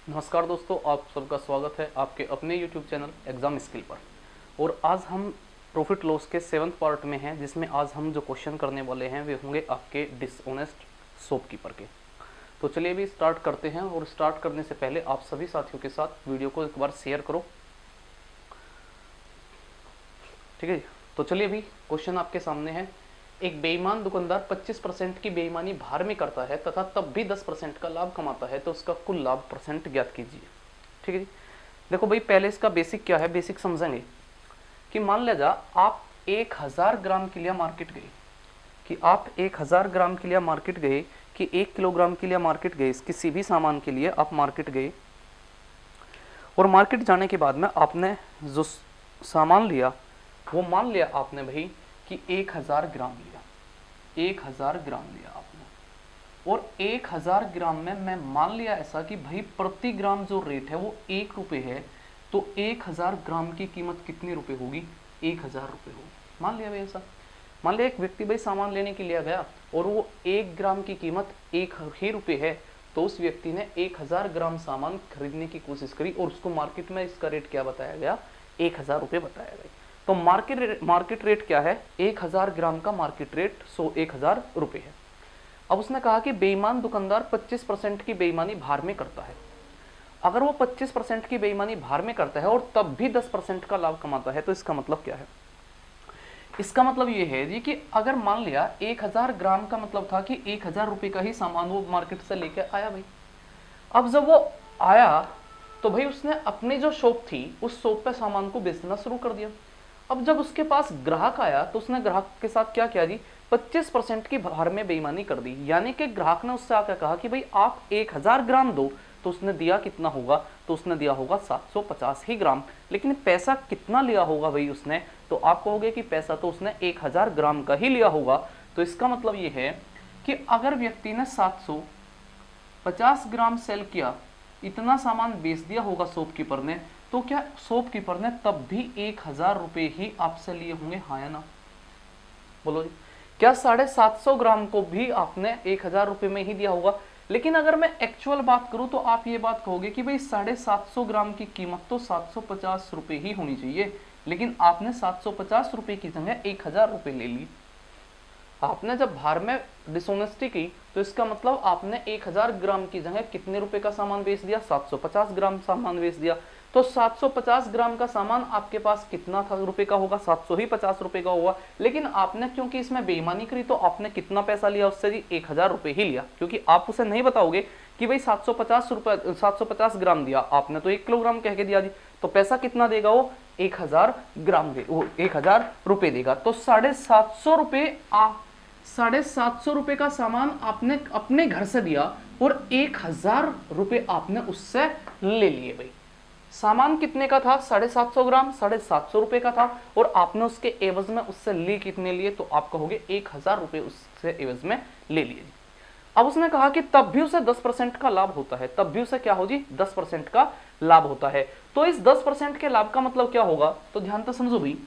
नमस्कार दोस्तों, आप सबका स्वागत है आपके अपने YouTube चैनल एग्जाम स्किल पर। और आज हम प्रॉफिट लॉस के 7th पार्ट में हैं, जिसमें आज हम जो क्वेश्चन करने वाले हैं वे होंगे आपके डिसऑनेस्ट शॉपकीपर के। तो चलिए अभी स्टार्ट करते हैं। और स्टार्ट करने से पहले आप सभी साथियों के साथ वीडियो को एक बार शेयर करो, ठीक है जी। तो चलिए अभी क्वेश्चन आपके सामने है। एक बेईमान दुकानदार 25% की बेईमानी भार में करता है तथा तब भी 10% का लाभ कमाता है, तो उसका कुल लाभ परसेंट ज्ञात कीजिए। ठीक है जी। देखो भाई, पहले इसका बेसिक क्या है, बेसिक समझेंगे कि मान लिया आप 1000 ग्राम के लिए मार्केट गए, कि आप 1000 ग्राम के लिए मार्केट गए, कि 1 किलोग्राम के लिए मार्केट गए, किसी भी सामान के लिए आप मार्केट गए। और मार्केट जाने के बाद में आपने जो सामान लिया वो मान लिया आपने भाई कि 1000 ग्राम लिया, 1000 ग्राम लिया आपने। और 1000 ग्राम में मैं मान लिया ऐसा कि भाई प्रति ग्राम जो रेट है वो 1 रुपये है, तो 1000 ग्राम की कीमत कितने रुपए होगी? 1000 रुपये होगी। मान लिया भाई ऐसा। मान लिया एक व्यक्ति भाई सामान लेने के लिए गया और वो 1 ग्राम की कीमत 1 ही रुपये है, तो उस व्यक्ति ने 1000 ग्राम सामान खरीदने की कोशिश करी और उसको मार्केट में इसका रेट क्या बताया गया? 1000 रुपये बताया गया। तो मार्केट रेट क्या है? 1000 ग्राम का मार्केट रेट 1000 रुपये है। अब उसने कहा कि बेईमान दुकानदार 25% की बेईमानी भार में करता है। अगर वो 25% की बेईमानी भार में करता है और तब भी 10% का लाभ कमाता है, तो इसका मतलब क्या है? इसका मतलब ये है जी कि अगर मान लिया 1000 ग्राम का मतलब था कि 1000 रुपये का ही सामान वो मार्केट से लेके आया भाई। अब जब वो आया तो भाई उसने अपनी जो शॉप थी उस शॉप पे सामान को बेचना शुरू कर दिया। अब जब उसके पास ग्राहक आया तो उसने ग्राहक के साथ क्या किया जी? 25% की भार में बेईमानी कर दी। यानी कि ग्राहक ने उससे आकर कहा कि भाई आप 1000 ग्राम दो, तो उसने दिया कितना होगा? तो उसने दिया होगा 750 ही ग्राम। लेकिन पैसा कितना लिया होगा भाई उसने? तो आप कहोगे कि पैसा तो उसने 1000 ग्राम का ही लिया होगा। तो इसका मतलब ये है कि अगर व्यक्ति ने 750 ग्राम सेल किया, इतना सामान बेच दिया होगा शॉपकीपर ने, तो क्या शॉपकीपर ने तब भी 1000 रुपये ही आपसे लिए होंगे? हाँ या ना? बोलो जी। क्या 750 ग्राम को भी आपने 1000 रुपये में ही दिया होगा? लेकिन अगर मैं एक्चुअल बात करूं तो आप ये बात कहोगे कि भाई 750 ग्राम की कीमत तो 750 रुपये ही होनी चाहिए, लेकिन आपने 750 रुपये की जगह 1000 रुपये ले ली। आपने जब भार में डिसऑनेस्टी की तो इसका मतलब आपने 1000 ग्राम की जगह कितने रुपए का सामान बेच दिया? 750 ग्राम सामान बेच दिया। तो 750 ग्राम का सामान आपके पास कितना था रुपए का होगा? 750 रुपए का होगा। लेकिन आपने क्योंकि इसमें बेईमानी करी तो आपने कितना पैसा लिया उससे जी? 1000 रुपये ही लिया, क्योंकि आप उसे नहीं बताओगे कि भाई 750 ग्राम दिया, आपने तो 1 किलोग्राम कह के दिया जी। तो पैसा कितना देगा वो? 1000 ग्राम दे, वो 1000 रुपये देगा। तो 750 रुपये का सामान आपने अपने घर से दिया और 1000 रुपये आपने उससे ले लिए भाई। सामान कितने का था? 750 ग्राम, 750 रुपये का था, और आपने उसके एवज में उससे ले कितने लिए? तो आप कहोगे 1000 रुपये उससे एवज में ले लिए। अब उसने कहा कि तब भी उसे 10% का लाभ होता है। तब भी उसे क्या हो जी? 10% का लाभ होता है। तो इस 10% के लाभ का मतलब क्या होगा? तो ध्यान से समझो भाई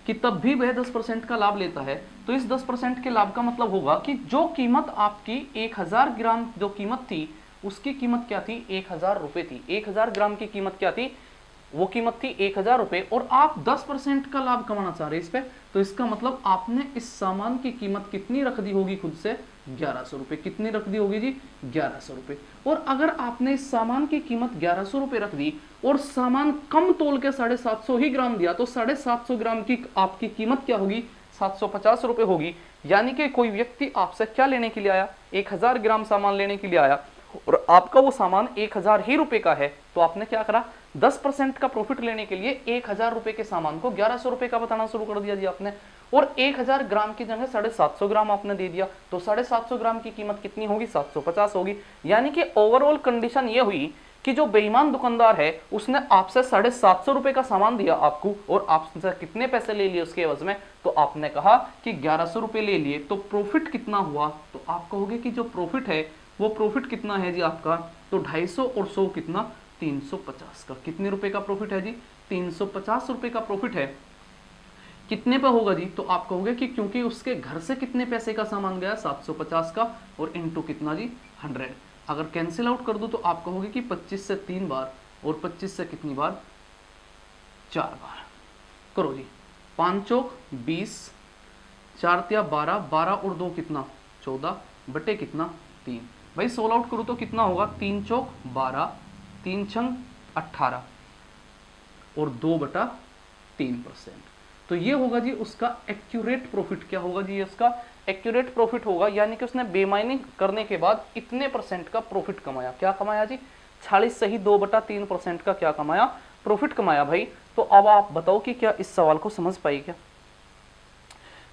कि तब भी वह 10% का लाभ लेता है। तो इस 10% के लाभ का मतलब होगा कि जो कीमत आपकी 1000 ग्राम जो कीमत थी, उसकी कीमत क्या थी? 1000 रुपये थी। 1000 ग्राम की कीमत क्या थी? वो कीमत थी 1000 रुपये, और आप 10% का लाभ कमाना चाह रहे हैं इस पे। तो इसका मतलब आपने इस सामान की कीमत कितनी रख दी होगी खुद से? 1100 रुपये। कितनी रख दी होगी जी? 1100 रुपये। और अगर आपने इस सामान की कीमत 1100 रुपये रख दी और सामान कम तोल के 750 ही ग्राम दिया, तो 750 ग्राम की आपकी कीमत क्या होगी? 750 रुपये होगी। यानी कि कोई व्यक्ति आपसे क्या लेने के लिए आया? 1000 ग्राम सामान लेने के लिए आया, और आपका वो सामान 1000 ही रुपए का है। तो आपने क्या करा? 10% का प्रॉफिट लेने के लिए 1000 रुपए के सामान को 1100 रुपए का बताना शुरू कर दिया जी आपने। और 1000 ग्राम की जगह 750 ग्राम आपने दे दिया, तो 750 ग्राम की कीमत कितनी होगी? 750 होगी। यानी कि ओवरऑल कंडीशन ये हुई कि जो बेईमान दुकानदार है उसने आपसे 750 रुपए का सामान दिया आपको, और आपसे कितने पैसे ले लिए उसके एवज में? तो आपने कहा कि 1100 रुपए ले लिए। तो प्रॉफिट कितना हुआ? तो आप कहोगे कि जो प्रॉफिट है वो प्रॉफिट कितना है जी आपका? तो 250 और 100 कितना? 350 का। कितने रुपए का प्रॉफिट है जी? 350 रुपए का प्रॉफिट है। कितने पे होगा जी? तो आप कहोगे कि क्योंकि उसके घर से कितने पैसे का सामान गया? 750 का, और इंटू कितना जी? 100। अगर कैंसिल आउट कर दूं तो आप कहोगे कि 25 से 3 बार और 25 से कितनी बार, 4 बार। करो जी, 5 चौक 20, 4 तिया 12, 12 और 2 कितना 14 बटे कितना 3। भाई 16 आउट करूं तो कितना होगा, 3 चौक 12, 3 छंग 18 और 2/3%। तो ये होगा जी उसका एक्यूरेट प्रॉफिट। क्या होगा जी, उसका एक्यूरेट प्रॉफिट होगा, यानी कि उसने बेईमानी करने के बाद इतने परसेंट का प्रॉफिट कमाया। क्या कमाया जी, 40 सही 2/3% का क्या कमाया, प्रॉफिट कमाया भाई। तो अब आप बताओ कि क्या इस सवाल को समझ पाई क्या।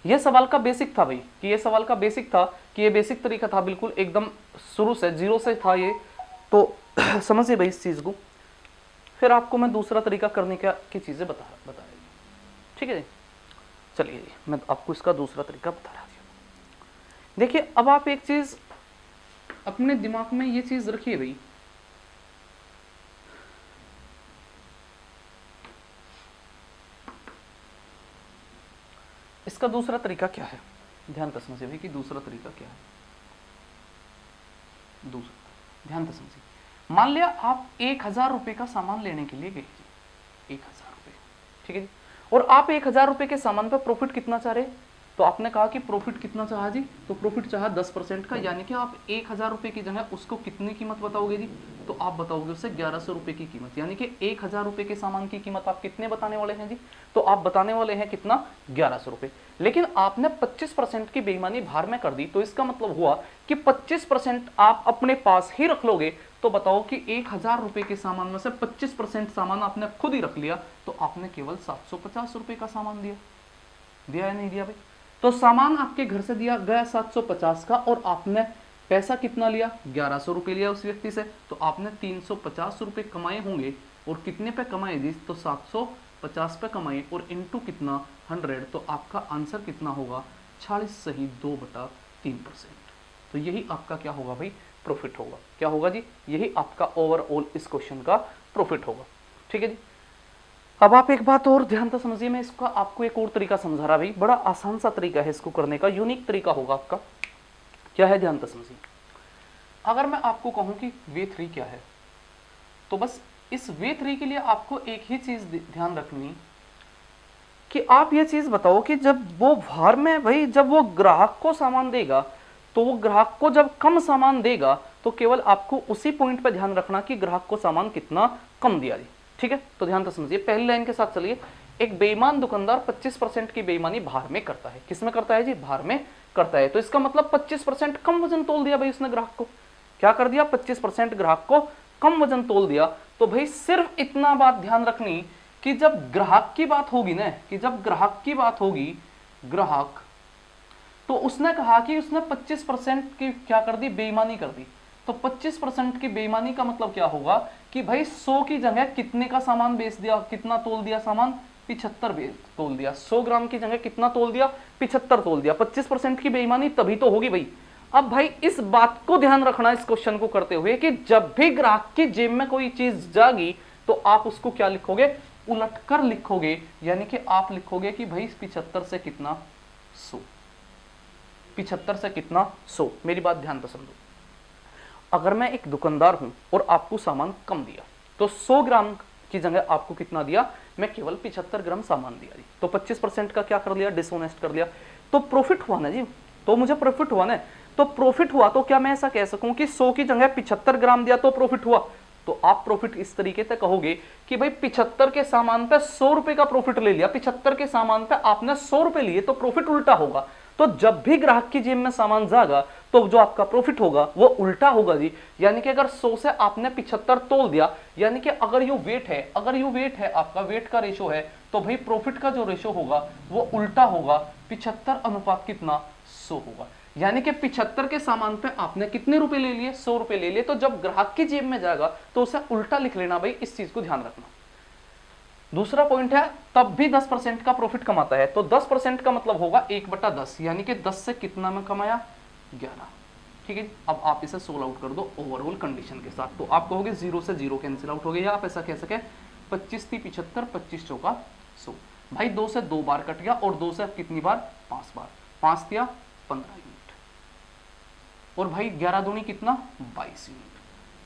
ये सवाल का बेसिक था भाई, कि ये सवाल का बेसिक था, कि ये बेसिक तरीका था, बिल्कुल एकदम शुरू से जीरो से था ये। तो समझिए भाई इस चीज को। फिर आपको मैं दूसरा तरीका करने की चीजें बता रही, ठीक है जी। चलिए जी, मैं आपको इसका दूसरा तरीका बता रहा हूँ। देखिए अब आप एक चीज अपने दिमाग में ये चीज रखिए भाई, इसका दूसरा तरीका क्या है, ध्यान से समझिए भाई कि दूसरा तरीका क्या है। दूसरा ध्यान से समझिए, मान लिया आप 1000 रुपए का सामान लेने के लिए गए, 1000 रुपए, ठीक है जी। और आप 1000 रुपए के सामान पर प्रॉफिट कितना चाह रहे, तो आपने कहा कि प्रॉफिट कितना चाहा जी, तो प्रॉफिट चाहा 10% का, यानी कि आप 1000 रुपए की जगह उसको कितनी कीमत बताओगे जी, तो आप बताओगे उससे 1100 रुपए की कीमत। यानी कि 1000 रुपए के सामान की कीमत आप कितने बताने वाले हैं जी, तो आप बताने वाले हैं कितना, 1100 रुपए। लेकिन आपने 25% की बेईमानी बाहर में कर दी, तो इसका मतलब हुआ कि 25% आप अपने पास ही रख लोगे। तो बताओ कि 1000 रुपए के सामान में से 25% सामान आपने खुद ही रख लिया, तो आपने केवल 750 रुपए का सामान दिया या नहीं दिया भाई। तो सामान आपके घर से दिया गया 750 का, और आपने पैसा कितना लिया, 1100 रुपए लिया उस व्यक्ति से, तो आपने 350 रुपए कमाए होंगे। और कितने पे कमाए जी, तो 750 पे कमाए, और इंटू कितना 100, तो आपका आंसर कितना होगा, 40 सही 2/3%। तो यही आपका क्या होगा भाई, प्रॉफिट होगा। क्या होगा जी, यही आपका ओवरऑल इस क्वेश्चन का प्रॉफिट होगा, ठीक है जी। अब आप एक बात और ध्यान से समझिए, मैं इसका आपको एक और तरीका समझा रहा भाई, बड़ा आसान सा तरीका है इसको करने का, यूनिक तरीका होगा आपका। क्या है, ध्यान से समझिए। अगर मैं आपको कहूं कि वे3 क्या है, तो बस इस वे3 के लिए आपको एक ही चीज ध्यान रखनी, कि आप ये चीज बताओ कि जब वो बाहर में भाई, जब वो ग्राहक को सामान देगा, तो वो ग्राहक को जब कम सामान देगा, तो केवल आपको उसी पॉइंट पे ध्यान रखना कि ग्राहक को सामान कितना कम दिया जी, ठीक है। तो ध्यान से समझिए, पहली लाइन के साथ चलिए। एक बेईमान दुकानदार 25% की बेईमानी बाहर में करता है। किसमें करता है जी, बाहर में करता है। तो इसका मतलब 25% कम वजन तोल दिया भाई उसने ग्राहक को। क्या कर दिया, 25% ग्राहक को कम वजन तोल दिया। तो भाई सिर्फ इतना बात ध्यान रखनी कि जब ग्राहक की बात होगी ना, कि जब ग्राहक की बात होगी, ग्राहक, तो उसने कहा कि उसने 25% की क्या कर दी, बेईमानी कर दी। तो 25% की बेईमानी का मतलब क्या होगा कि भाई 100 की जगह कितने का सामान बेच दिया, कितना तोल दिया सामान, 75 तोल दिया। 100 ग्राम की जगह कितना तोल दिया, 75 तोल दिया। 25% की बेईमानी तभी तो होगी भाई। अब भाई इस बात को ध्यान रखना इस क्वेश्चन को करते हुए, कि जब भी ग्राहक की जेब में कोई चीज जागी, तो आप उसको क्या लिखोगे, उलटकर लिखोगे। यानी कि आप लिखोगे कि भाई 75 से कितना 100, 75 से कितना 100। मेरी बात ध्यान से समझो। अगर मैं एक दुकानदार हूं और आपको सामान कम दिया, तो 100 ग्राम की जगह आपको कितना दिया, मैं केवल 75 ग्राम सामान दिया जी। तो 25% का क्या कर लिया, डिसऑनेस्ट कर लिया। तो प्रॉफिट हुआ ना जी, तो मुझे प्रॉफिट हुआ ना। तो प्रॉफिट हुआ, तो क्या मैं ऐसा कह सकूं कि 100 की जगह 75 ग्राम दिया तो प्रॉफिट हुआ। तो आप प्रॉफिट इस तरीके से कहोगे कि भाई 75 के सामान पे 100 रुपए का प्रॉफिट ले लिया, 75 के सामान पे आपने 100 रुपए लिए, तो प्रॉफिट उल्टा होगा। तो जब भी ग्राहक की जेब में सामान जाएगा, तो जो आपका प्रॉफिट होगा वो उल्टा होगा जी। यानी कि अगर 100 से आपने 75 तोल दिया, यानी कि अगर ये वेट है, अगर ये वेट है आपका, वेट का रेशो है, तो भाई प्रॉफिट का जो रेशो होगा वो उल्टा होगा। 75 अनुपात कितना, 100 होगा। यानी कि 75 के सामान पे आपने कितने रुपए ले लिए, 100 रुपए ले लिए। तो जब ग्राहक की जेब में जाएगा तो उसे उल्टा लिख लेना भाई, इस चीज को ध्यान रखना। दूसरा पॉइंट है, तब भी 10% का प्रॉफिट कमाता है। तो 10% का मतलब होगा 1/10, यानी कि 10 से कितना में कमाया, 11, ठीक है। अब आप इसे सोल्व आउट कर दो ओवरऑल कंडीशन के साथ, तो आप कहोगे 0 से 0 कैंसिल आउट हो गया, या आप ऐसा कह सके 25 थी 75, 25 चौका 100। भाई 2 से 2 बार कट गया, और 2 से कितनी बार, 5 बार, 5 दिया 15 यूनिट, और भाई 11 दूनी कितना, 22 यूनिट।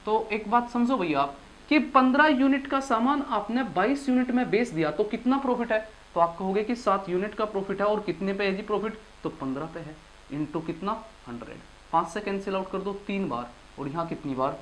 तो एक बात समझो भैया आप कि 15 यूनिट का सामान आपने 22 यूनिट में बेच दिया तो कितना प्रॉफिट है, तो आप कहोगे कि 7 यूनिट का प्रॉफिट है और कितने पे है जी प्रॉफिट, तो 15 पे है, इंटू कितना 100, 5 से कैंसिल आउट कर दो 3 बार और यहाँ कितनी बार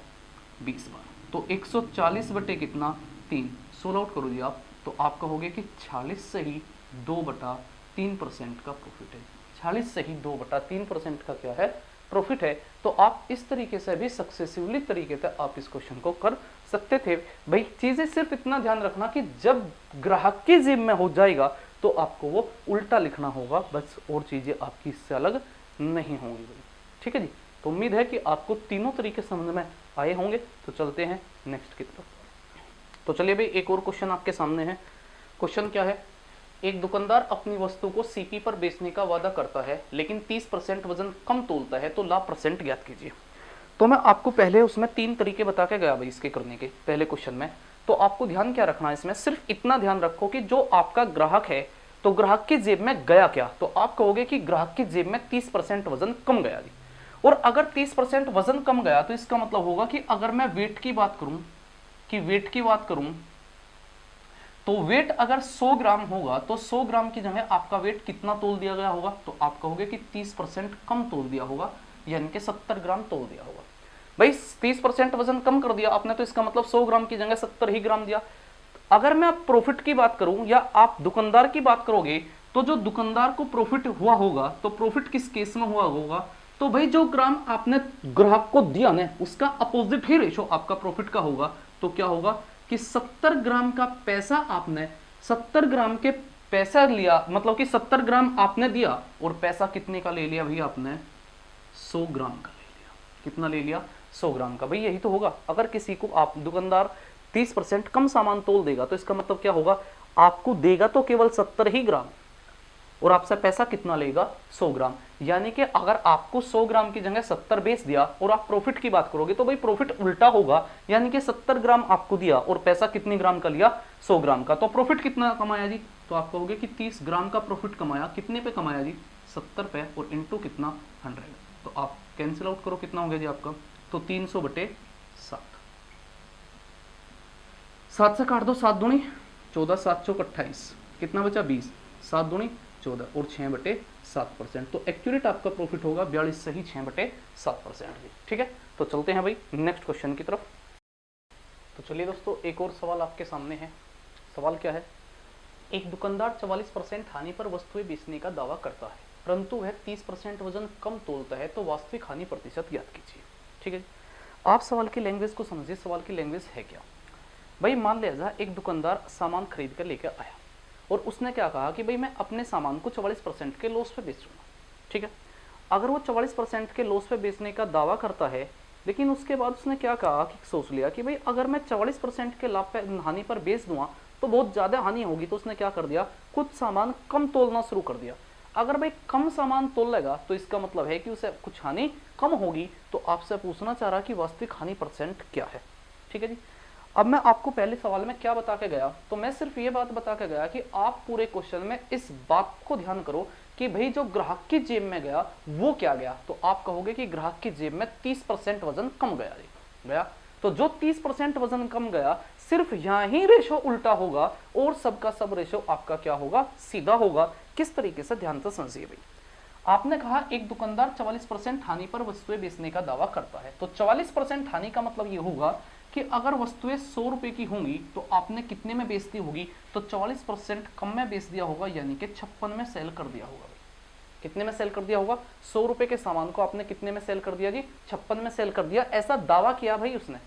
20 बार, तो 140 बटे कितना 3, 16 आउट करो जी आप, तो आप कहोगे कि 46 से ही 2/3% का प्रॉफिट है, 46 से ही 2/3% का क्या है प्रॉफिट है। तो आप इस तरीके से भी सक्सेसिवली तरीके से आप इस क्वेश्चन को कर सकते थे। भाई चीजें सिर्फ इतना ध्यान रखना कि जब ग्राहक की जेब में हो जाएगा तो आपको वो उल्टा लिखना होगा, बस और चीजें आपकी इससे अलग नहीं होंगी भाई, ठीक है जी। तो उम्मीद है कि आपको तीनों तरीके समझ में आए होंगे। तो चलते हैं नेक्स्ट की तरफ। तो चलिए भाई एक और क्वेश्चन आपके सामने है। क्वेश्चन क्या है, एक दुकानदार अपनी वस्तु को सीपी पर बेचने का वादा करता है लेकिन 30% वजन कम तोलता है, तो लाभ परसेंट ज्ञात कीजिए। तो मैं आपको पहले उसमें 3 तरीके बता के गया भाई इसके करने के पहले क्वेश्चन में। तो आपको ध्यान क्या रखना है इसमें, सिर्फ इतना ध्यान रखो कि जो आपका ग्राहक है तो ग्राहक की जेब में गया क्या, तो आप कहोगे कि ग्राहक की जेब में 30% वजन कम गया जी। और अगर 30% वजन कम गया तो इसका मतलब होगा कि अगर मैं वेट की बात करूं तो वेट अगर 100 ग्राम होगा तो 100 ग्राम की जगह आपका वेट कितना तोल दिया गया होगा, तो आप कहोगे कि 30% कम तोल दिया होगा, यानी कि 70 ग्राम तोल दिया होगा। भाई 30% वजन कम कर दिया आपने तो इसका मतलब 100 ग्राम की जगह 70 ही ग्राम दिया। अगर मैं प्रॉफिट की बात करूं या आप दुकानदार की बात करोगे तो जो दुकानदार को प्रॉफिट हुआ होगा, तो प्रॉफिट किस केस में हुआ होगा, तो भाई जो ग्राम आपने ग्राहक को दिया ना उसका अपोजिट ही रेशो आपका प्रॉफिट का होगा। तो क्या होगा कि 70 ग्राम का पैसा आपने 70 ग्राम के पैसा लिया, मतलब कि 70 ग्राम आपने दिया और पैसा कितने का ले लिया भाई आपने 100 ग्राम का ले लिया। कितना ले लिया 100 ग्राम का। भाई यही तो होगा, अगर किसी को आप दुकानदार 30% कम सामान तोल देगा तो इसका मतलब क्या होगा, आपको देगा तो केवल 70 ही ग्राम और आपसे पैसा कितना लेगा 100 ग्राम। यानी कि अगर आपको 100 ग्राम की जगह 70 बेच दिया और आप प्रॉफिट की बात करोगे तो भाई प्रॉफिट उल्टा होगा, यानी कि 70 ग्राम आपको दिया और पैसा कितने ग्राम का लिया 100 ग्राम का, तो प्रॉफिट कितना कमाया जी, तो आप कहोगे कि 30 ग्राम का प्रॉफिट कमाया। कितने पे कमाया जी 70 पे और इंटू कितना 100, तो आप कैंसिल आउट करो कितना हो गया जी आपका, तो 300 बटे 7, 7 से काट दो 7 दूनी 14, 7 चौक 28, कितना बचा 20, 7 दूनी 14 और 6/7%। तो एक्यूरेट आपका प्रॉफिट होगा 42 से ही 6/7%। ठीक है, तो चलते हैं भाई नेक्स्ट क्वेश्चन की तरफ। तो चलिए दोस्तों एक और सवाल आपके सामने है। सवाल क्या है, एक दुकानदार 44% हानि पर वस्तुएं बेचने का दावा करता है परंतु वह 30% वजन कम तोलता है, तो वास्तविक हानि प्रतिशत ज्ञात कीजिए। ठीक है, आप सवाल की लैंग्वेज को समझिए। सवाल की लैंग्वेज है क्या भाई, मान लिया एक दुकानदार सामान खरीद कर लेकर आया और उसने क्या कहा कि भाई मैं अपने सामान को 44% के लॉस पे बेचूंगा। ठीक है, अगर वो 44% के लॉस पे बेचने का दावा करता है, लेकिन उसके बाद उसने क्या कहा कि सोच लिया कि भाई अगर मैं 44% के लाभ पे हानि पर बेच दूंगा तो बहुत ज़्यादा हानि होगी, तो उसने क्या कर दिया, कुछ सामान कम तोलना शुरू कर दिया। अगर भाई कम सामान तोलेगा तो इसका मतलब है कि उसे कुछ हानि कम होगी। तो आपसे पूछना चाह रहा कि वास्तविक हानि परसेंट क्या है। ठीक है जी, अब मैं आपको पहले सवाल में क्या बता के गया, तो मैं सिर्फ ये बात बता के गया कि आप पूरे क्वेश्चन में इस बात को ध्यान करो कि भाई जो ग्राहक की जेब में गया वो क्या गया, तो आप कहोगे कि ग्राहक की जेब में 30% वजन कम गया। तो जो 30% वजन कम गया, सिर्फ यहाँ ही रेशो उल्टा होगा और सबका सब रेशो आपका क्या होगा, सीधा होगा। किस तरीके से, ध्यान से समझिए भाई। आपने कहा एक दुकानदार 44% हानि पर वस्तुएं बेचने का दावा करता है, तो 44% हानि का मतलब ये होगा कि अगर वस्तुएं 100 रुपए की होंगी तो आपने कितने में बेच दी होगी, तो 44% कम में बेच दिया होगा, यानी कि 56 में सेल कर दिया होगा। कितने में सेल कर दिया होगा, 100 रुपए के सामान को आपने कितने में सेल कर दिया जी, 56 में सेल कर दिया। ऐसा दावा किया भाई उसने,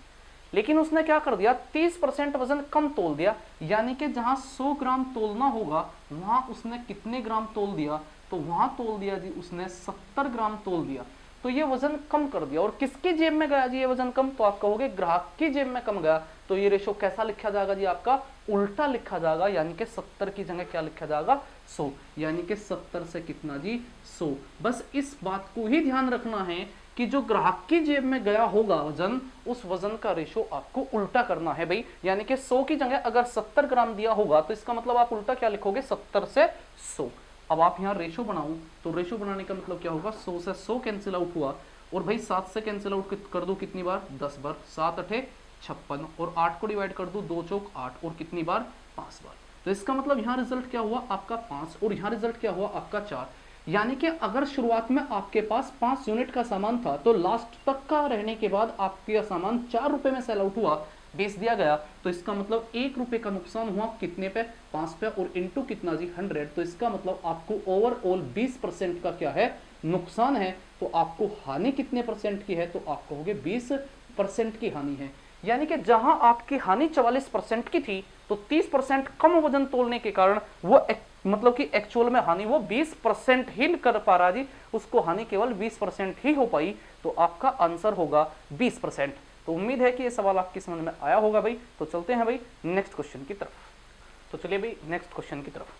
लेकिन उसने क्या कर दिया, 30% वजन कम तोल दिया, यानी कि जहां 100 ग्राम तोलना होगा वहां उसने कितने ग्राम तोल दिया, तो वहां तोल दिया जी उसने 70 ग्राम तोल दिया। तो ये वजन कम कर दिया। और किसकी जेब में गया जी ये वजन कम, तो आप कहोगे ग्राहक की जेब में कम गया। तो ये रेशो कैसा लिखा जाएगा जी, आपका उल्टा लिखा जाएगा, यानी कि 70 की जगह क्या लिखा जाएगा 100, यानी कि 70 से कितना जी 100। बस इस बात को ही ध्यान रखना है कि जो ग्राहक की जेब में गया होगा वजन, उस वजन का रेशो आपको उल्टा करना है भाई। यानी कि 100 की जगह अगर 70 ग्राम दिया होगा तो इसका मतलब आप उल्टा क्या लिखोगे, 70 से 100। अब आप यहाँ रेशो बनाओ तो रेशो बनाने का मतलब क्या होगा, 100 से 100 कैंसिल आउट हुआ और भाई 7 से कैंसिल आउट कर दो कितनी बार, 10 बार, 7 अठे 56 और 8 को डिवाइड कर दो 2 चौक 8 और कितनी बार, 5 बार। तो इसका मतलब यहाँ रिजल्ट क्या हुआ आपका 5 और यहाँ रिजल्ट क्या हुआ आपका 4। यानी कि अगर शुरुआत में आपके पास 5 यूनिट का सामान था तो लास्ट तक का रहने के बाद आपका सामान 4 रुपए में सेल आउट हुआ, बेच दिया गया, तो इसका मतलब 1 रुपए का नुकसान हुआ कितने पे, 5 पे, और इनटू कितना जी 100। तो इसका मतलब आपको ओवरऑल 20% का क्या है, नुकसान है। तो आपको हानि कितने परसेंट की है, तो आप कहोगे 20% की हानि है। यानी कि जहां आपकी हानि 44% की थी तो 30% कम वजन तोलने के कारण वो मतलब कि एक्चुअल में हानि वो 20% ही कर पा रहा जी, उसको हानि केवल 20% ही हो पाई। तो आपका आंसर होगा 20%। तो उम्मीद है कि ये सवाल आपकी समझ में आया होगा भाई। तो चलते हैं भाई नेक्स्ट क्वेश्चन की तरफ। तो चलिए भाई नेक्स्ट क्वेश्चन की तरफ।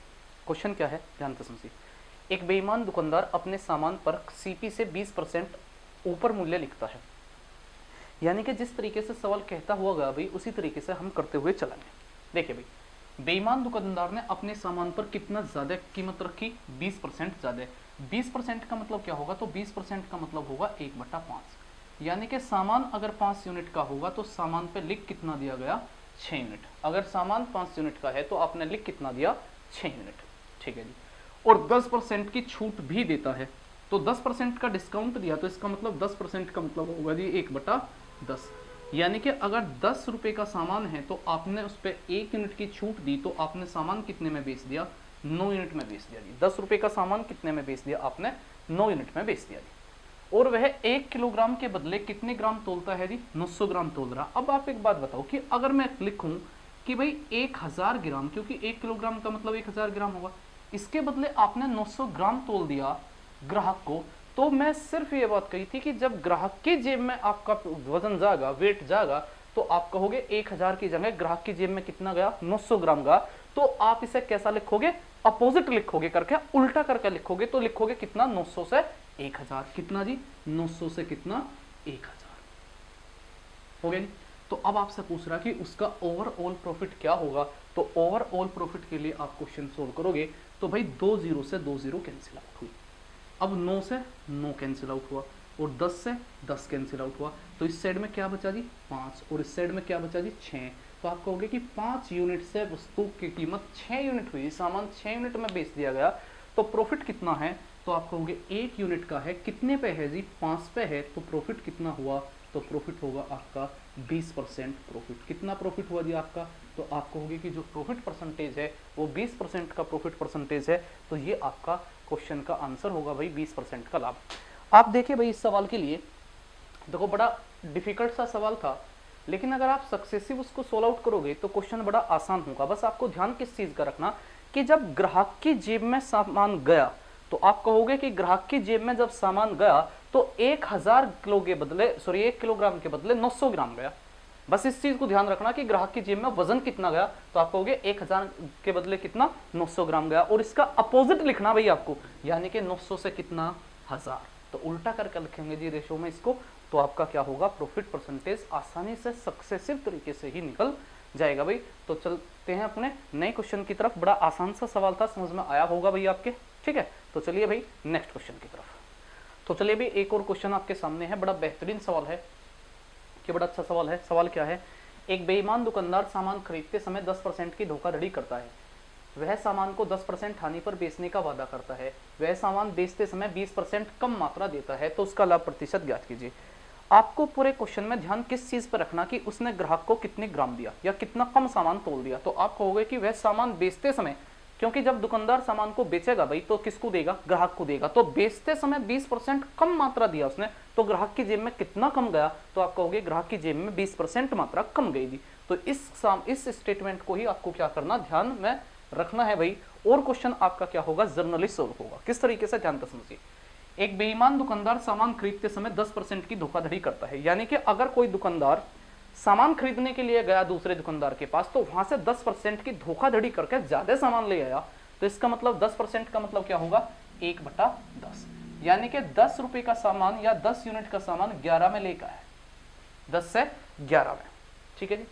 क्वेश्चन क्या है ध्यान से समझिए। एक बेईमान दुकानदार अपने सामान पर सीपी से 20% ऊपर मूल्य लिखता है। यानी कि जिस तरीके से सवाल कहता हुआ गया भाई उसी तरीके से हम करते हुए चलेंगे। देखिए भाई, बेईमान दुकानदार ने अपने सामान पर कितना ज्यादा कीमत रखी, 20% ज्यादा। 20% का मतलब क्या होगा, तो 20% का मतलब होगा 1/5। यानी कि सामान अगर 5 यूनिट का होगा तो सामान पे लिख कितना दिया गया, 6 यूनिट। अगर सामान 5 यूनिट का है तो आपने लिख कितना दिया, 6 यूनिट। ठीक है जी। और 10% की छूट भी देता है, तो 10% का डिस्काउंट दिया, तो इसका मतलब 10% का मतलब होगा जी 1/10। यानी कि अगर 10 रुपए का सामान है तो आपने उस पर 1 यूनिट की छूट दी, तो आपने सामान कितने में बेच दिया, 9 यूनिट में बेच दिया जी। 10 रुपए का सामान कितने में बेच दिया आपने, 9 यूनिट में बेच दिया जी। और वह 1 किलोग्राम के बदले कितने ग्राम तोलता है जी, 900 ग्राम तोल रहा। अब आप एक बात बताओ कि अगर मैं लिखूं कि भाई 1000 ग्राम, क्योंकि 1 किलोग्राम का मतलब 1000 ग्राम होगा, इसके बदले आपने 900 ग्राम तोल दिया ग्राहक को, तो मैं सिर्फ ये बात कही थी कि जब ग्राहक की जेब में आपका वजन जाएगा, वेट जाएगा, तो आप कहोगे 1000 की जगह ग्राहक की जेब में कितना गया, 900 ग्राम गया। तो आप इसे कैसा लिखोगे, अपोजिट लिखोगे करके, उल्टा करके लिखोगे। तो लिखोगे कितना, 900 से 1000। कितना जी, 900 से कितना, 1000 हो गया जी। तो अब आपसे पूछ रहा कि उसका ओवरऑल प्रॉफिट क्या होगा। तो ओवरऑल प्रॉफिट के लिए आप क्वेश्चन सोल्व करोगे तो भाई 2 जीरो से 2 जीरो कैंसिल आउट हुई। अब 9 से 9 कैंसिल आउट हुआ और 10 से 10 कैंसिल आउट हुआ। तो इस साइड में क्या बचा जी, 5, और इस साइड में क्या बचा जी, 6। तो आप कहोगे कि 5 यूनिट से वस्तु की कीमत 6 यूनिट हुई, सामान 6 यूनिट में बेच दिया गया, तो प्रॉफिट कितना है। तो आप कहोगे 1 यूनिट का है, कितने पे है जी, 5 पे है, तो प्रॉफिट कितना हुआ, तो प्रॉफिट होगा आपका 20% प्रॉफिट। कितना प्रॉफिट हुआ जी आपका, तो आप कहोगे कि जो प्रॉफिट परसेंटेज है वो 20% का प्रॉफिट परसेंटेज है। तो ये आपका क्वेश्चन का आंसर होगा भाई 20% का लाभ। आप देखिए भाई इस सवाल के लिए, देखो बड़ा डिफिकल्ट सा सवाल था, लेकिन अगर आप सक्सेसिव उसको सोल्व आउट करोगे तो क्वेश्चन बड़ा आसान होगा। बस आपको ध्यान किस चीज का रखना कि जब ग्राहक की जेब में सामान गया, तो आप कहोगे कि ग्राहक की जेब में जब सामान गया तो 1000 किलो के बदले, सॉरी 1 किलोग्राम के बदले 900 ग्राम गया। बस इस चीज को ध्यान रखना कि ग्राहक की जेब में वजन कितना गया, तो आप कहोगे 1000 के बदले कितना, 900 ग्राम गया। और इसका अपोजिट लिखना भाई आपको, यानी कि 900 से कितना, 1000। तो उल्टा करके लिखेंगे जी रेशो में इसको, तो आपका क्या होगा, प्रॉफिट परसेंटेज आसानी से सक्सेसिव तरीके से ही निकल जाएगा भाई। तो चलते हैं अपने नए क्वेश्चन की तरफ। बड़ा आसान सा सवाल था, समझ में आया होगा भाई आपके, ठीक है। तो चलिए भाई नेक्स्ट क्वेश्चन की तरफ। तो चलिए भाई एक और क्वेश्चन आपके सामने है, बड़ा बेहतरीन सवाल है कि बड़ा अच्छा सवाल है। सवाल क्या है, एक बेईमान दुकानदार सामान खरीदते समय 10% की धोखाधड़ी करता है। वह सामान को 10% हानि पर बेचने का वादा करता है। वह सामान बेचते समय 20% कम मात्रा देता है, तो उसका लाभ प्रतिशत ज्ञात कीजिए। आपको पूरे क्वेश्चन में ध्यान किस चीज पर रखना कि उसने ग्राहक को कितने ग्राम दिया या कितना कम सामान तोल दिया। तो आप कहोगे कि वह सामान बेचते समय, क्योंकि जब दुकानदार सामान को बेचेगा भाई तो किसको देगा, ग्राहक को देगा। तो बेचते समय 20% कम मात्रा दिया उसने, तो ग्राहक की जेब में कितना कम गया, तो आप कहोगे ग्राहक की जेब में 20% मात्रा कम गई थी। तो इस स्टेटमेंट को ही आपको क्या करना, ध्यान में रखना है भाई। और क्वेश्चन आपका क्या होगा, जर्नली सोल्व होगा। किस तरीके से, ध्यान से समझिए। एक बेईमान दुकानदार सामान खरीदते समय 10% की धोखाधड़ी करता है। यानी कि अगर कोई दुकानदार सामान खरीदने के लिए गया दूसरे दुकानदार के पास, तो वहां से 10% की धोखाधड़ी करके ज्यादा सामान ले आया, तो इसका मतलब 10% का मतलब क्या होगा, 1/10। यानी कि 10 रुपए का सामान या 10 यूनिट का सामान 11 में लेकर आया, 10 से 11 में, ठीक है जी।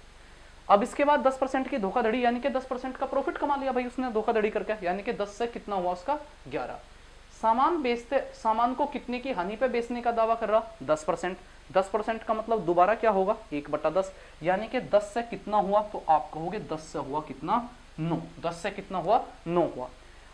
अब इसके बाद 10% की धोखाधड़ी, यानी कि 10% का प्रॉफिट कमा लिया भाई उसने धोखाधड़ी करके, यानी कि 10 से कितना हुआ उसका, 11। सामान को कितने की हानि पे बेचने का दावा कर रहा? 10%। 10% का मतलब दोबारा क्या होगा? 1/10, यानी कि 10 से कितना हुआ? तो आप कहोगे 10 से हुआ कितना? 9। 10 से कितना हुआ? 9 हुआ।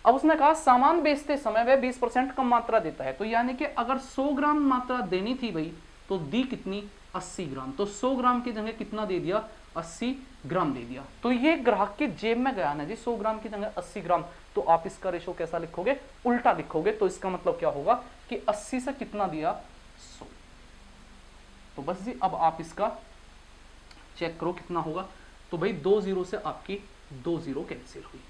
अब उसने कहा सामान बेचते समय वह 20% कम मात्रा देता है, तो यानी कि अगर 100 ग्राम मात्रा देनी थी भाई, तो दी कितनी? 80 ग्राम। तो 100 ग्राम की जगह कितना दे दिया? 80 ग्राम दे दिया। तो ये ग्राहक के जेब में गया ना जी, 100 ग्राम की जगह 80 ग्राम। तो आप इसका रेशो कैसा लिखोगे? उल्टा लिखोगे। तो इसका मतलब क्या होगा कि 80 से कितना दिया? 100। तो बस जी अब आप इसका चेक करो कितना होगा। तो भाई 2 जीरो से आपकी 2 जीरो कैंसिल हुई।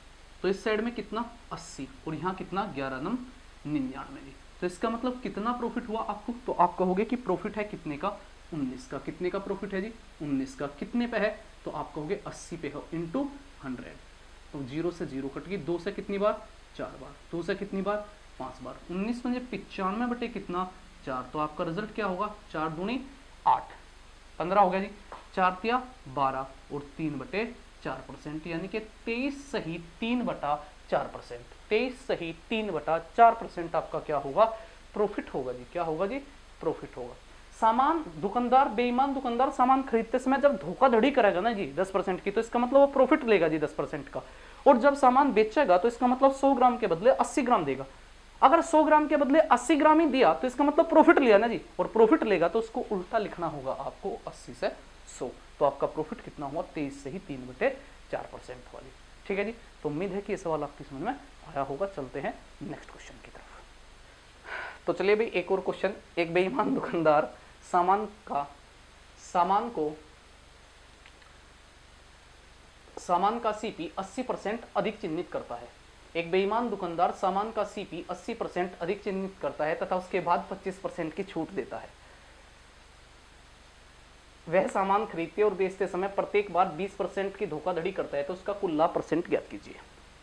तो इस साइड में कितना? 80 और यहाँ कितना? 11 नम 99 जी। तो इसका मतलब कितना प्रॉफिट हुआ आपको? तो आप कहोगे कि प्रॉफिट है कितने का? 19 का। कितने का प्रॉफिट है जी? 19 का। कितने पे है? तो आप कहोगे 80 पे हो इंटू 100। तो 0 से 0 कट गई। 2 से कितनी बार? 4 बार। 2 से कितनी बार? 5 बार। 19 में 95 बटे कितना? 4। तो आपका रिजल्ट क्या होगा? 4 दूनी 8, 15 हो गया जी। 4 तिया 12 और 3/4%, यानी कि 23 सही 3/4%। 23 सही 3/4% आपका क्या होगा? प्रॉफिट होगा जी। क्या होगा जी? प्रॉफिट होगा। सामान दुकानदार, बेईमान दुकानदार सामान खरीदते समय जब धोखाधड़ी करेगा ना जी 10% की, तो इसका मतलब वो प्रॉफिट लेगा जी 10% का। और जब सामान बेचेगा तो इसका मतलब 100 ग्राम के बदले 80 ग्राम देगा। अगर 100 ग्राम के बदले 80 ग्राम ही दिया तो इसका मतलब प्रॉफिट लिया ना जी, और प्रॉफिट लेगा तो उसको उल्टा लिखना होगा आपको 80 से 100। तो आपका प्रॉफिट कितना हुआ? 23 से ही 3/4% वाली। ठीक है जी। तो उम्मीद है कि ये सवाल आपकी समझ में आया होगा। चलते हैं नेक्स्ट क्वेश्चन की तरफ। तो चलिए भाई एक और क्वेश्चन। एक बेईमान दुकानदार सामान का सीपी 80% अधिक चिन्हित करता है। एक बेईमान दुकानदार सामान का सीपी 80% अधिक चिन्हित करता है तथा उसके बाद 25% की छूट देता है। वह सामान खरीदते और बेचते समय प्रत्येक बार 20% की धोखाधड़ी करता है, तो उसका कुल लाभ परसेंट ज्ञात कीजिए।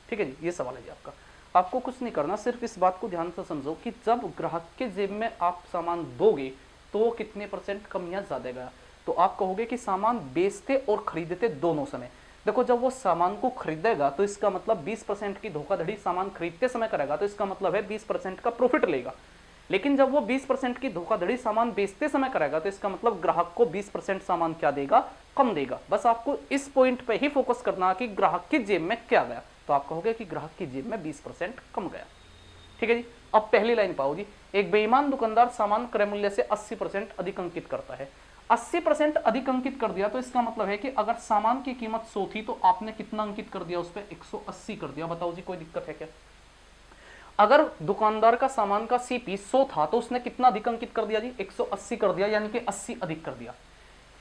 ठीक है जी, ये सवाल है जी आपका। आपको कुछ नहीं करना, सिर्फ इस बात को ध्यान से समझो कि जब ग्राहक के जेब में आप सामान दोगे तो वो कितने परसेंट कम या ज्यादा गया। तो आप कहोगे कि सामान बेचते और खरीदते दोनों समय। देखो जब वो सामान को खरीदेगा तो इसका मतलब 20% की धोखाधड़ी सामान खरीदते समय करेगा, तो इसका मतलब है 20% का प्रॉफिट लेगा। लेकिन जब वो 20% की धोखाधड़ी सामान बेचते समय करेगा तो इसका मतलब ग्राहक को 20% सामान क्या देगा? कम देगा। बस आपको इस पॉइंट पे ही फोकस करना कि ग्राहक की जेब में क्या गया। तो आप कहोगे कि ग्राहक की जेब में 20% कम गया। ठीक है जी। अब पहली लाइन पाओ जी। एक बेईमान दुकानदार सामान क्रय मूल्य से 80% अधिक अंकित करता है। 80% अधिक अंकित कर दिया तो इसका मतलब है कि अगर सामान की कीमत 100 थी तो आपने कितना अंकित कर दिया? उस पर 180 कर दिया। बताओ जी कोई दिक्कत है क्या? अगर दुकानदार का सामान का सीपी 100 था तो उसने कितना अधिक अंकित कर दिया जी? 180 कर दिया, यानी कि 80 अधिक कर दिया।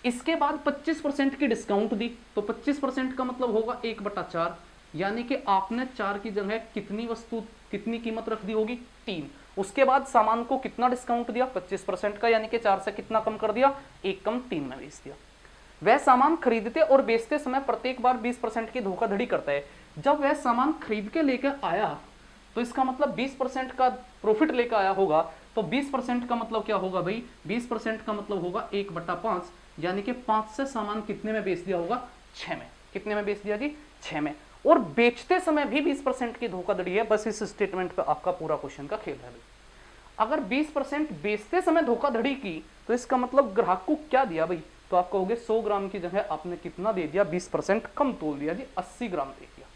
इसके बाद 25% की डिस्काउंट दी, तो 25% का मतलब होगा 1/4, यानी कि आपने 4 की जगह कितनी कीमत रख दी होगी? 3। उसके बाद सामान को कितना डिस्काउंट दिया? 25% का, यानी कि 4 से कितना कम कर दिया? 1 कम 3 में बेच दिया। वह सामान खरीदते और बेचते समय प्रत्येक बार 20% की धोखाधड़ी करता है। जब वह सामान खरीद के लेकर आया तो इसका मतलब 20% का प्रॉफिट लेकर आया होगा। तो 20% का मतलब क्या होगा भाई? 20% का मतलब होगा 1/5, यानी कि 5 से सामान कितने में बेच दिया होगा? 6 में। कितने में बेच दिया जी? 6 में। और बेचते समय भी 20% की धोखाधड़ी है। बस इस स्टेटमेंट पे आपका पूरा क्वेश्चन का खेल है भाई। अगर 20% बेचते समय धोखाधड़ी की तो इसका मतलब ग्राहक को क्या दिया भाई? तो आप कहोगे 100 ग्राम की जगह आपने कितना दे दिया? 20% कम तोल दिया जी, 80 ग्राम दे दिया।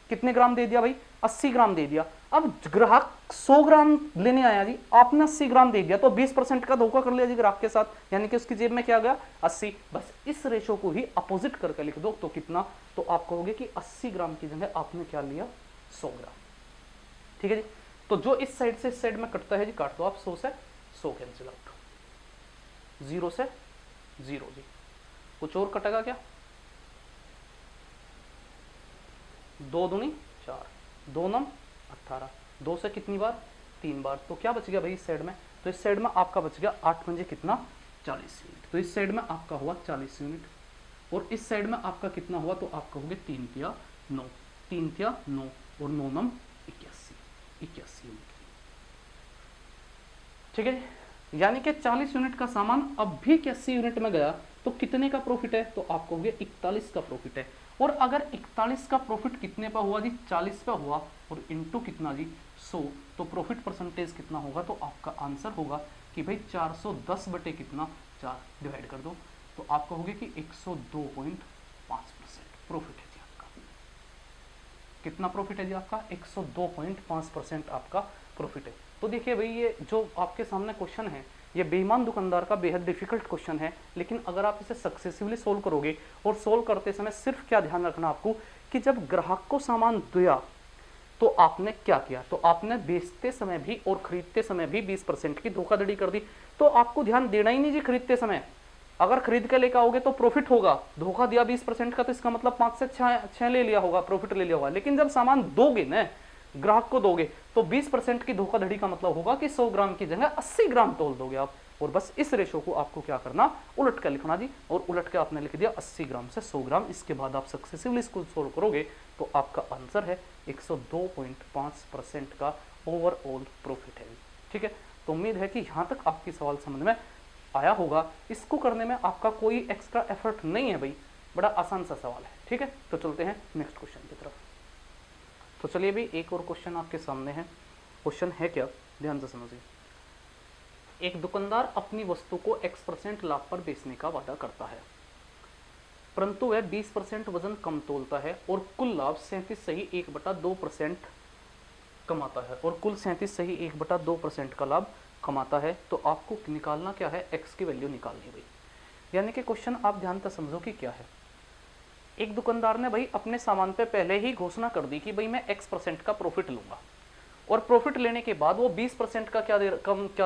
कितने ग्राम दे दिया भाई? 80 ग्राम दे दिया। अब ग्राहक 100 ग्राम लेने आया जी, आपने 80 ग्राम दे दिया, तो 20% का धोखा कर लिया जी ग्राहक के साथ, यानी कि उसकी जेब में क्या गया? 80। बस इस रेशो को ही अपोजिट करके लिख दो तो कितना? तो आप कहोगे कि 80 ग्राम की जगह आपने क्या लिया? 100 ग्राम। ठीक है जी। तो जो इस साइड से इस साइड में कटता है जी, काट दो आप। 100 से 100 कैंसिल आउट, 0 से 0 जी। कुछ और कटेगा क्या? 2 दूनी 4, 2 नम 18, 2 से कितनी बार? 3 बार। तो क्या बच गया भाई इस साइड में? तो इस साइड में आपका बच गया 8 पंजे कितना? 40 यूनिट। तो इस साइड में आपका हुआ 40 यूनिट, और इस साइड में आपका कितना हुआ? तो आप कहोगे 3 तिया 9, 3 तिया 9 और 9 नम 81 यूनिट। ठीक है, यानी कि 40 यूनिट का सामान अब भी 81 यूनिट में गया, तो कितने का प्रॉफिट है, तो आप कहोगे 41 का प्रॉफिट है। और अगर 41 का प्रॉफिट कितने पर हुआ जी, 40 पे हुआ, और इंटू कितना जी 100, तो प्रॉफिट परसेंटेज कितना होगा, तो आपका आंसर होगा कि भाई 410 बटे कितना 4 डिवाइड कर दो, तो आप कहोगे कि 102.5% प्रॉफिट है जी आपका। कितना प्रॉफिट है जी आपका, 102.5% आपका प्रॉफिट है। तो देखिए भाई ये जो आपके सामने क्वेश्चन है, ये बेईमान दुकानदार का बेहद डिफिकल्ट क्वेश्चन है, लेकिन अगर आप इसे सक्सेसफुली सोल्व करोगे, और सोल्व करते समय सिर्फ क्या ध्यान रखना आपको कि जब ग्राहक को सामान दिया तो आपने क्या किया, तो आपने बेचते समय भी और खरीदते समय भी 20% की धोखाधड़ी कर दी। तो आपको ध्यान देना ही नहीं जी खरीदते समय, अगर खरीद के लेकर आओगे तो प्रॉफिट होगा, धोखा दिया 20% का तो इसका मतलब 5 से 6 ले लिया होगा, प्रॉफिट ले लिया होगा। लेकिन जब सामान दोगे ना, ग्राहक को दोगे, तो 20% की धोखाधड़ी का मतलब होगा कि 100 ग्राम की जगह 80 ग्राम तोल दोगे आप। और बस इस रेशो को आपको क्या करना, उलट कर लिखना जी, और उलट के आपने लिख दिया 80 ग्राम से 100 ग्राम। इसके बाद आप सक्सेसिवली इसको सोल्व करोगे तो आपका आंसर है 102.5% का ओवरऑल प्रॉफिट है। ठीक है, तो उम्मीद है कि यहाँ तक आपकी सवाल समझ में आया होगा। इसको करने में आपका कोई एक्स्ट्रा एफर्ट नहीं है भाई, बड़ा आसान सा सवाल है। ठीक है, तो चलते हैं नेक्स्ट क्वेश्चन की तरफ। तो चलिए भाई एक और क्वेश्चन आपके सामने है। क्वेश्चन है क्या, ध्यान से समझिए। एक दुकानदार अपनी वस्तु को X% लाभ पर बेचने का वादा करता है, परंतु वह 20% वजन कम तोलता है और कुल लाभ 37.1/2% कमाता है, और कुल 37.1/2% का लाभ कमाता है। तो आपको निकालना क्या है, X की वैल्यू निकालनी है भाई। यानी कि क्वेश्चन आप ध्यान से समझो कि क्या है। एक दुकानदार ने भाई अपने सामान पे पहले ही घोषणा कर दी कि भाई मैं X% का प्रॉफिट लूंगा, और प्रॉफिट लेने के बाद वो 20% का क्या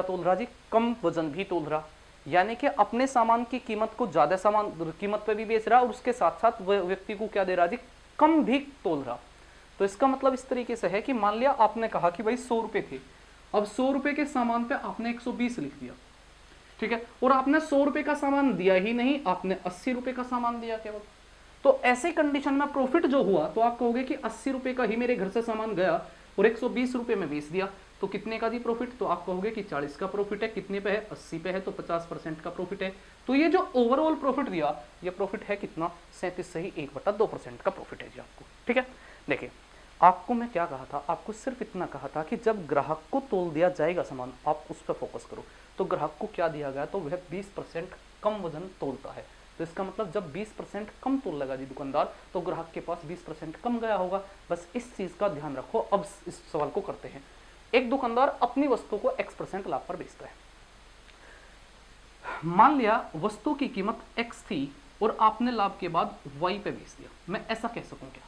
तोल रहा जी, कम वजन भी तोल रहा। यानी कि अपने सामान की कीमत को ज्यादा सामान कीमत पे भी बेच रहा, और उसके साथ साथ व्यक्ति को क्या दे रहा जी, कम भी तोल रहा। तो इसका मतलब इस तरीके से है कि मान लिया आपने कहा कि भाई 100 रुपए थे, अब 100 रुपए के सामान पे आपने 120 लिख दिया। ठीक है, और आपने 100 रुपए का सामान दिया ही नहीं, आपने 80 रुपए का सामान दिया केवल। तो ऐसे कंडीशन में प्रॉफिट जो हुआ, तो आप कहोगे कि 80 रुपए का ही मेरे घर से सामान गया और 120 रुपए में बेच दिया, तो कितने का दी प्रॉफिट, तो आप कहोगे कि 40 का प्रॉफिट है। कितने पे है, 80 पे है, तो 50% का प्रॉफिट है। तो ये जो ओवरऑल प्रॉफिट दिया, ये प्रॉफिट है कितना, 37.1/2% का प्रॉफिट है जी आपको। ठीक है, देखिए आपको मैं क्या कहा था, आपको सिर्फ इतना कहा था कि जब ग्राहक को तोल दिया जाएगा सामान, आप उस पर फोकस करो। तो ग्राहक को क्या दिया गया, तो वह 20% कम वजन तोलता है। तो इसका मतलब जब 20% कम तोल लगा जी दुकानदार, तो ग्राहक के पास 20% कम गया होगा। बस इस चीज का ध्यान रखो। अब इस सवाल को करते हैं। एक दुकानदार अपनी वस्तु को X% लाभ पर बेचता है। मान लिया वस्तु की कीमत X थी और आपने लाभ के बाद Y पे बेच दिया। मैं ऐसा कह सकूं क्या,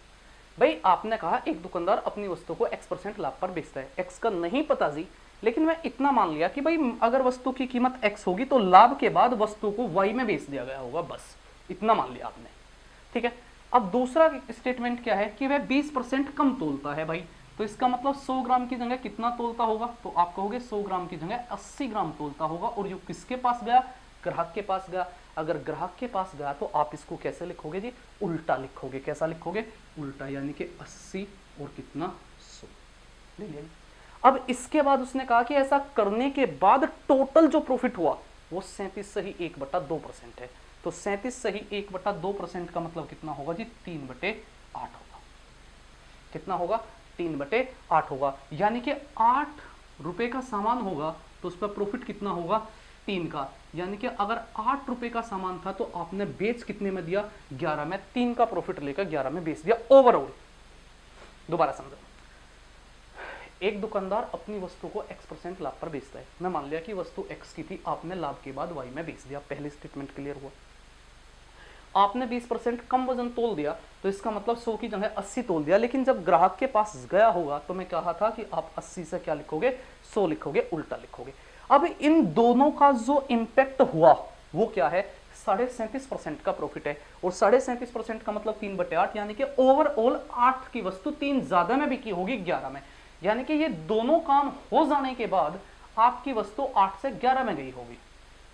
भाई आपने कहा एक दुकानदार अपनी वस्तु को X% लाभ पर बेचता है, X का नहीं पता जी, लेकिन मैं इतना मान लिया कि भाई अगर वस्तु की कीमत X होगी तो लाभ के बाद वस्तु को Y में बेच दिया गया होगा, बस इतना मान लिया आपने। ठीक है, अब दूसरा स्टेटमेंट क्या है कि वह 20% कम तोलता है भाई। तो इसका मतलब 100 ग्राम की जगह कितना तोलता होगा, तो आप कहोगे 100 ग्राम की जगह 80 ग्राम तोलता होगा। और ये किसके पास गया, ग्राहक के पास गया। अगर ग्राहक के पास गया तो आप इसको कैसे लिखोगे जी, उल्टा लिखोगे। कैसा लिखोगे, उल्टा, यानी कि 80 और कितना 100 ले लिया। अब इसके बाद उसने कहा कि ऐसा करने के बाद टोटल जो प्रॉफिट हुआ वो 37.1/2% है। तो 37.1/2% का मतलब कितना होगा जी, 3/8 होगा। कितना होगा, 3/8 होगा। यानी कि 8 रुपए का सामान होगा तो उस पर प्रॉफिट कितना होगा, 3 का। यानी कि अगर 8 रुपए का सामान था तो आपने बेच कितने में दिया, 11 में। 3 का प्रॉफिट लेकर 11 में बेच दिया ओवरऑल। दोबारा समझो, एक दुकानदार अपनी वस्तु को X% लाभ पर बेचता है। मैं मान लिया कि वस्तु X की थी, आपने लाभ के बाद Y में बेच दिया। पहली स्टेटमेंट क्लियर हुआ। आपने 20% कम वजन तोल दिया, तो इसका मतलब 100 की जगह 80 तोल दिया। लेकिन जब ग्राहक के पास गया होगा तो मैं कहा था कि आप 80 से क्या लिखोगे, 100 लिखोगे, उल्टा लिखोगे। अब इन दोनों का जो इंपैक्ट हुआ वो क्या है, 37.5% का प्रॉफिट है। और 37.5% का मतलब 3/8, यानी कि ओवरऑल 8 की वस्तु 3 ज्यादा में बिकी होगी 11 में। यानी कि ये दोनों काम हो जाने के बाद आपकी वस्तु 8 से 11 में गई होगी।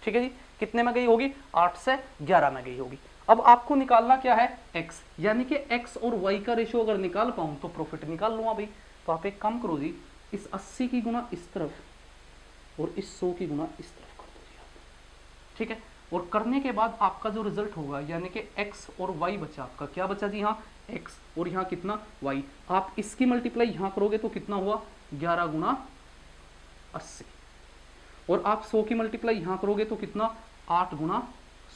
ठीक है जी, कितने में गई होगी, 8 से 11 में गई होगी। अब आपको निकालना क्या है, x, यानी कि x और y का रेशियो अगर निकाल पाऊं तो प्रॉफिट निकाल लूंगा भाई। तो आप एक काम करो जी, इस 80 की गुना इस तरफ और इस 100 की गुना इस तरफ कर दो जी। ठीक है, और करने के बाद आपका जो रिजल्ट होगा यानी कि x और y बचा, आपका क्या बचा जी, यहाँ x और यहाँ कितना y, आप इसकी मल्टीप्लाई यहाँ करोगे तो कितना हुआ 11 गुना 80, और आप 100 की मल्टीप्लाई यहाँ करोगे तो कितना 8 गुना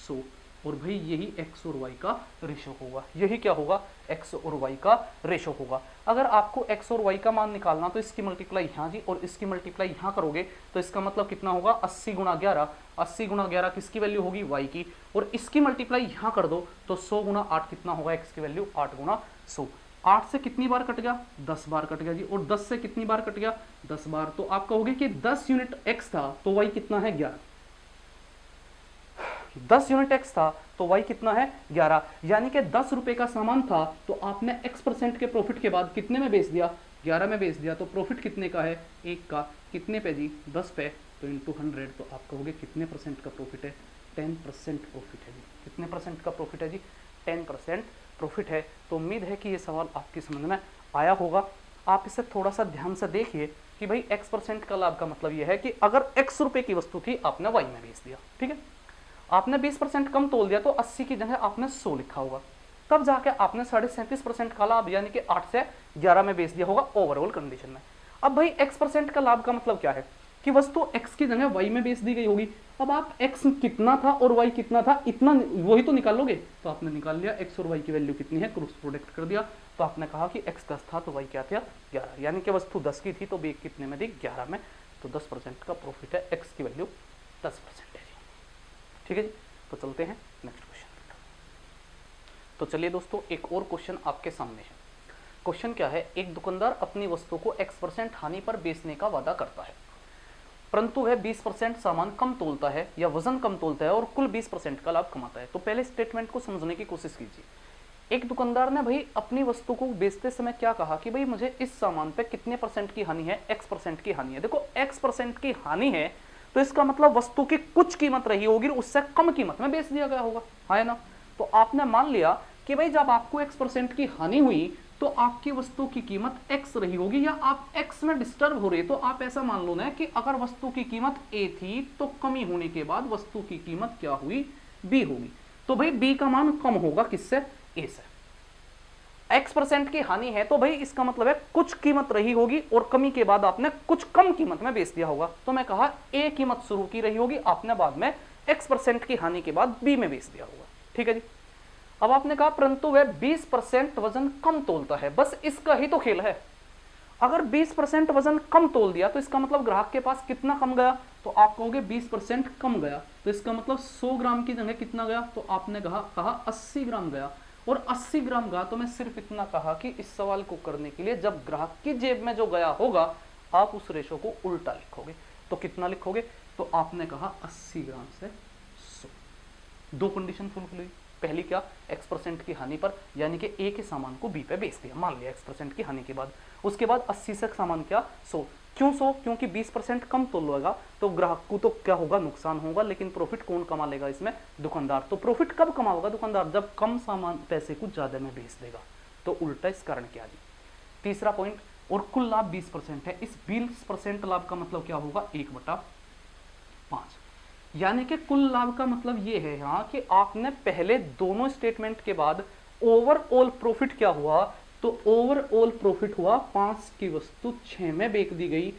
100, और भाई यही x और y का रेशो होगा, यही क्या होगा x और y का रेशो होगा। अगर आपको x और y का मान निकालना तो इसकी मल्टीप्लाई यहाँ जी और इसकी मल्टीप्लाई यहाँ करोगे तो इसका मतलब कितना होगा 80 गुना 11, 80 गुना 11 किसकी वैल्यू होगी y की, और इसकी मल्टीप्लाई यहाँ कर दो तो 100 गुना 8 कितना होगा x की वैल्यू 8 गुना 100। 8 से कितनी बार कट गया 10 बार कट गया जी, और 10 से कितनी बार कट गया 10 बार, तो आप कहोगे कि 10 यूनिट x था तो y कितना है 11, 10 यूनिट x था तो y कितना है 11, यानी कि 10 रुपए का सामान था तो आपने x% के प्रॉफिट के बाद कितने में बेच दिया 11 में बेच दिया, तो प्रॉफिट कितने का है एक का, कितने पे जी 10 पे, तो इंटू 100, तो आप कहोगे कितने परसेंट का प्रॉफिट है 10% प्रॉफिट है जी, कितने परसेंट का प्रॉफिट है जी 10% प्रॉफिट है। तो उम्मीद है कि ये सवाल आपकी समझ में आया होगा। आप इसे थोड़ा सा ध्यान से देखिए कि भाई x% का लाभ का मतलब ये है कि अगर x रुपए की वस्तु थी आपने y में बेच दिया, ठीक है, आपने 20% कम तोल दिया तो 80 की जगह आपने 100 लिखा होगा, तब जाके आपने 37.5% का लाभ यानी कि 8 से 11 में बेच दिया होगा ओवरऑल कंडीशन में। अब भाई x% का लाभ का मतलब क्या है कि वस्तु x की जगह y में बेच दी गई होगी, अब आप x कितना था और y कितना था इतना वही तो निकालोगे, तो आपने निकाल लिया x और y की वैल्यू कितनी है, क्रॉस प्रोडक्ट कर दिया, तो आपने कहा कि x 10 था तो y क्या था 11, यानी कि वस्तु 10 की थी तो b कितने में दी 11 में, तो 10% का प्रॉफिट है, x की वैल्यू 10% है। ठीक है जी, तो चलते हैं नेक्स्ट क्वेश्चन। तो चलिए दोस्तों एक और क्वेश्चन आपके सामने है। क्वेश्चन क्या है, एक दुकानदार अपनी वस्तु को x% हानि पर बेचने का वादा करता है, परंतु वह 20% सामान कम तोलता है या वजन कम तोलता है और कुल 20% का लाभ कमाता है। तो पहले स्टेटमेंट को समझने की कोशिश कीजिए। एक दुकानदार ने भाई अपनी वस्तु को बेचते समय क्या कहा कि भाई मुझे इस सामान पे कितने परसेंट की हानि है, x% की हानि है। देखो x% की हानि है तो इसका मतलब वस्तु की कुछ कीमत रही होगी उससे कम कीमत में बेच दिया गया होगा, है ना। तो आपने मान लिया कि भाई जब आपको x% की हानि हुई तो आपकी वस्तु की कीमत x रही होगी, या आप x में डिस्टर्ब हो रहे तो आप ऐसा मान लो ना कि अगर वस्तु की कीमत a थी तो कमी होने के बाद वस्तु की कीमत क्या हुई b होगी, तो भाई b का मान कम होगा किससे a से। x% की हानि है तो भाई इसका मतलब है कुछ कीमत रही होगी और कमी के बाद आपने कुछ कम कीमत में बेच दिया होगा, तो मैं कहा a कीमत शुरू की रही होगी, आपने बाद में x% की हानि के बाद b में बेच दिया होगा। ठीक है जी। अब आपने कहा परंतु वह 20% वजन कम तोलता है, बस इसका ही तो खेल है। अगर 20% वजन कम तोल दिया तो इसका मतलब ग्राहक के पास कितना कम गया, तो आप कहोगे 20% कम गया, तो इसका मतलब 100 ग्राम की जगह कितना गया, तो आपने कहा 80 ग्राम गया, और 80 ग्राम गया। तो मैं सिर्फ इतना कहा कि इस सवाल को करने के लिए जब ग्राहक की जेब में जो गया होगा आप उस रेशो को उल्टा लिखोगे, तो कितना लिखोगे, तो आपने कहा 80 ग्राम से 100। दो कंडीशन फुलफिल हुई। पहली क्या, x% की हानि पर, यानी कि a के सामान को b पे बेच दिया, मान लिया x% की हानि के बाद। उसके बाद 80 से सामान क्या 100, क्यों 100, क्योंकि 20% कम तोलेगा तो ग्राहक को तो क्या होगा नुकसान होगा, लेकिन प्रॉफिट कौन कमा लेगा इसमें, दुकानदार। तो प्रॉफिट कब कमाएगा दुकानदार, जब कम सामान पैसे को ज्यादा में बेच देगा, तो उल्टा इस कारण क्या जी। तीसरा पॉइंट, और कुल लाभ 20% है, इस 20% लाभ का मतलब क्या होगा 1/5, यानी कि कुल लाभ का मतलब ये है यहाँ कि आपने पहले दोनों स्टेटमेंट के बाद ओवरऑल प्रॉफिट क्या हुआ, तो ओवरऑल प्रॉफिट हुआ 5 की वस्तु 6 में बेच दी गई,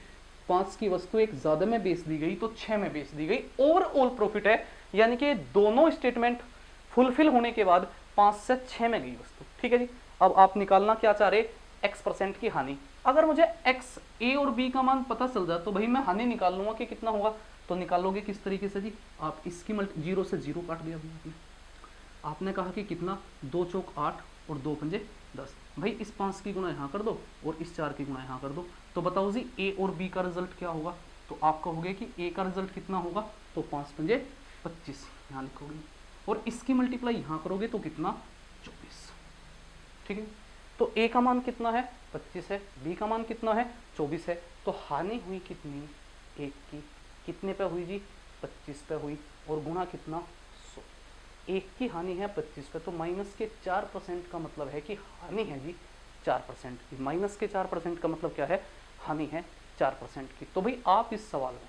5 की वस्तु एक ज्यादा में बेच दी गई तो 6 में बेच दी गई, ओवरऑल प्रॉफिट है। यानी कि दोनों स्टेटमेंट फुलफिल होने के बाद 5 से 6 में गई वस्तु। ठीक है जी। अब आप निकालना क्या चाह रहे, x% की हानि। अगर मुझे x, a और b का मान पता चल जाए तो भाई मैं हानि निकाल लूंगा कि कितना होगा। तो निकालोगे किस तरीके से जी, आप इसकी 0 से 0 काट दिया आपने कहा कि कितना 2 चौक 8 और 2 पंजे 10, भाई इस 5 की गुणा यहाँ कर दो और इस 4 की गुणा यहाँ कर दो, तो बताओ जी a और b का रिजल्ट क्या होगा। तो आप कहोगे कि a का रिजल्ट कितना होगा, तो 5 पंजे 25 यहाँ लिखोगे, और इसकी मल्टीप्लाई यहाँ करोगे तो कितना 24। ठीक है, तो a का मान कितना है 25 है, b का मान कितना है 24 है, तो हानि हुई कितनी 1 की, कितने पे हुई जी 25 पे हुई, और गुणा कितना 100। 1 की हानि है 25 पे, तो माइनस के 4% का मतलब है कि हानि है जी 4% की। माइनस के 4% का मतलब क्या है, हानि है 4% की। तो भाई आप इस सवाल में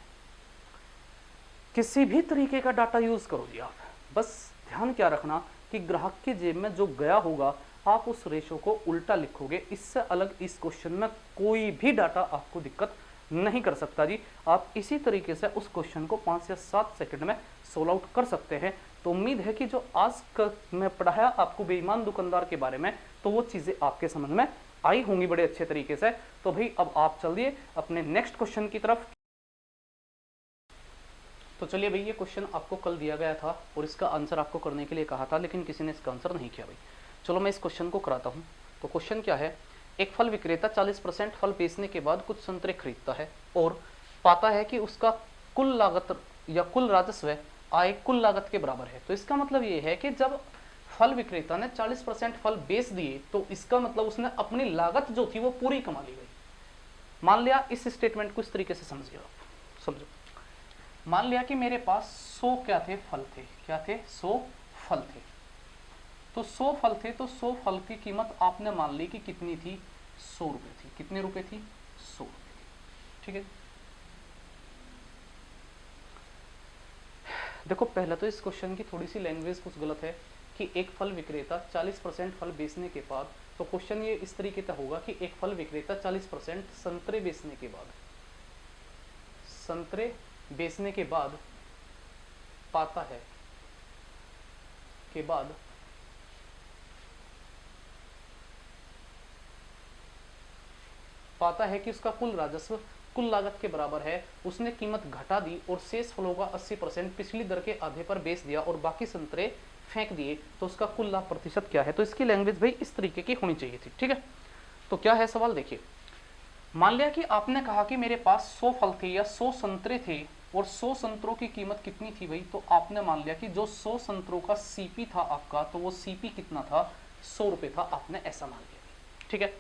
किसी भी तरीके का डाटा यूज करो जी आप, बस ध्यान क्या रखना कि ग्राहक की जेब में जो गया होगा आप उस रेशो को उल्टा लिखोगे। इससे अलग इस क्वेश्चन में कोई भी डाटा आपको दिक्कत नहीं कर सकता जी। आप इसी तरीके से उस क्वेश्चन को 5 या 7 सेकंड में सोल्व आउट कर सकते हैं। तो उम्मीद है कि जो आज मैं पढ़ाया आपको बेईमान दुकानदार के बारे में, तो वो चीज़ें आपके समझ में आई होंगी बड़े अच्छे तरीके से। तो भाई अब आप चलिए अपने नेक्स्ट क्वेश्चन की तरफ। तो चलिए भाई, ये क्वेश्चन आपको कल दिया गया था और इसका आंसर आपको करने के लिए कहा था, लेकिन किसी ने इसका आंसर नहीं किया भाई। चलो मैं इस क्वेश्चन को कराता हूँ। तो क्वेश्चन क्या है, एक फल विक्रेता 40% फल बेचने के बाद कुछ संतरे खरीदता है और पाता है कि उसका कुल लागत या कुल राजस्व आय कुल लागत के बराबर है। तो इसका मतलब ये है कि जब फल विक्रेता ने 40% फल बेच दिए तो इसका मतलब उसने अपनी लागत जो थी वो पूरी कमा ली गई। मान लिया, इस स्टेटमेंट को इस तरीके से समझिए आप, समझो। मान लिया कि मेरे पास 100 क्या थे, फल थे। क्या थे? 100 फल थे। तो 100 फल थे, तो 100 फल की कीमत आपने मान ली कि कितनी थी? 100 रुपए थी। कितने रुपए थी? 100 रुपए थी। ठीक है। देखो, पहला तो इस क्वेश्चन की थोड़ी सी लैंग्वेज कुछ गलत है कि एक फल विक्रेता 40% फल बेचने के बाद, तो क्वेश्चन ये इस तरीके का होगा कि एक फल विक्रेता 40% संतरे बेचने के बाद, संतरे बेचने के बाद पाता है के बाद पाता है कि उसका कुल राजस्व कुल लागत के बराबर है। उसने कीमत घटा दी और शेष फलों का 80% पिछली दर के आधे पर बेच दिया और बाकी संतरे फेंक दिए, तो उसका कुल लाभ प्रतिशत क्या है? तो इसकी लैंग्वेज भाई इस तरीके की होनी चाहिए थी। ठीक है। तो क्या है सवाल, देखिए। मान लिया कि आपने कहा कि मेरे पास 100 फल थे या 100 संतरे थे और 100 संतरों की कीमत कितनी थी भाई? तो आपने मान लिया कि जो 100 संतरों का सीपी था आपका, तो वो सीपी कितना था? 100 रुपए था। आपने ऐसा मान लिया। ठीक है।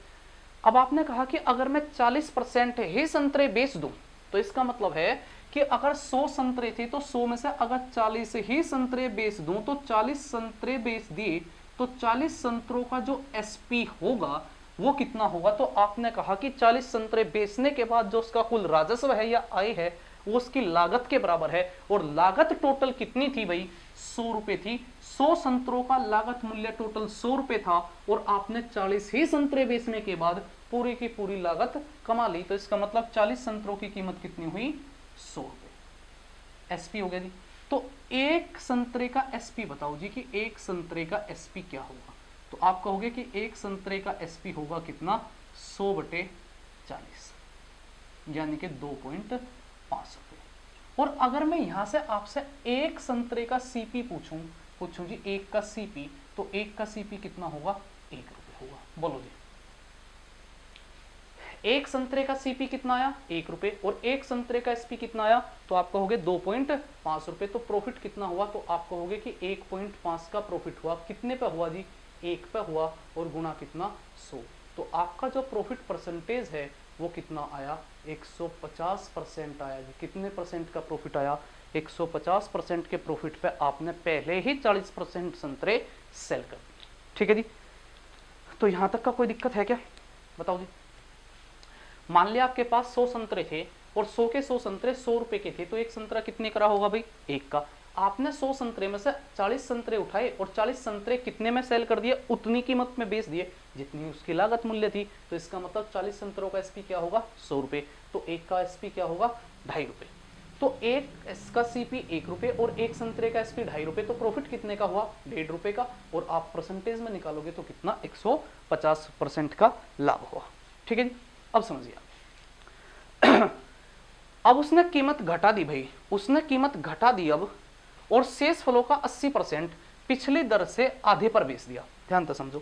अब आपने कहा कि अगर मैं 40% ही संतरे बेच दूं, तो इसका मतलब है कि अगर 100 संतरे थे तो 100 में से अगर 40 ही संतरे बेच दूं, तो 40 संतरे बेच दिए तो 40 संतरों का जो एसपी होगा वो कितना होगा? तो आपने कहा कि 40 संतरे बेचने के बाद जो उसका कुल राजस्व है या आय है वो उसकी लागत के बराबर है। और लागत टोटल कितनी थी भाई? 100 रुपए थी। 100 संतरों का लागत मूल्य टोटल 100 रुपए था और आपने 40 ही संतरे बेचने के बाद पूरी की पूरी लागत कमा ली। तो इसका मतलब 40 संतरों की कीमत कितनी हुई? 100 रुपए। एसपी हो गया जी। तो एक संतरे का एसपी बताओ जी कि एक संतरे का एसपी क्या होगा? तो आप कहोगे कि एक संतरे का एसपी होगा कितना? 100/40, यानी कि 2.5 रुपए। और अगर मैं यहां से आपसे एक संतरे का सीपी पूछूं जी, एक का सीपी, तो एक का सीपी कितना होगा? 1 रुपए होगा। बोलो जी, एक संतरे का सीपी कितना आया? 1 रुपए। और एक संतरे का एसपी कितना आया? तो आप कहोगे 2.5 रुपए। तो प्रॉफिट कितना हुआ? तो आप कहोगे कि 1.5 का प्रॉफिट हुआ। कितने पे हुआ जी? 1 पे हुआ और गुना कितना? 100। तो आपका जो प्रॉफिट परसेंटेज है वो कितना आया? 150% आया जी। कितने परसेंट का प्रॉफिट आया? 150% के प्रॉफिट पे आपने पहले ही 40% संतरे सेल कर दिए। ठीक है जी। तो यहां तक का कोई दिक्कत है क्या? बताओ जी। मान लिया आपके पास 100 संतरे थे और 100 के 100 संतरे 100 रुपए के थे, तो एक संतरा कितने का होगा भाई? 1 का। आपने 100 संतरे में से 40 संतरे उठाए और 40 संतरे कितने में सेल कर दिए? उतनी कीमत में बेच दिए जितनी उसकी लागत मूल्य थी। तो इसका मतलब 40 संतरों का एसपी क्या होगा? 100 रुपए। तो एक का एसपी क्या होगा? 2.5 रुपए। तो एक इसका सीपी 1 रुपए और एक संतरे का एसपी 2.5 रुपए। तो प्रॉफिट कितने का हुआ? 1.5 रुपए का। और आप परसेंटेज में निकालोगे तो कितना? 150% का लाभ हुआ। ठीक है जी। अब समझिए अब उसने कीमत घटा दी भाई, उसने कीमत घटा दी अब, और शेष फलों का 80% पिछली दर से आधे पर बेच दिया। ध्यान से समझो।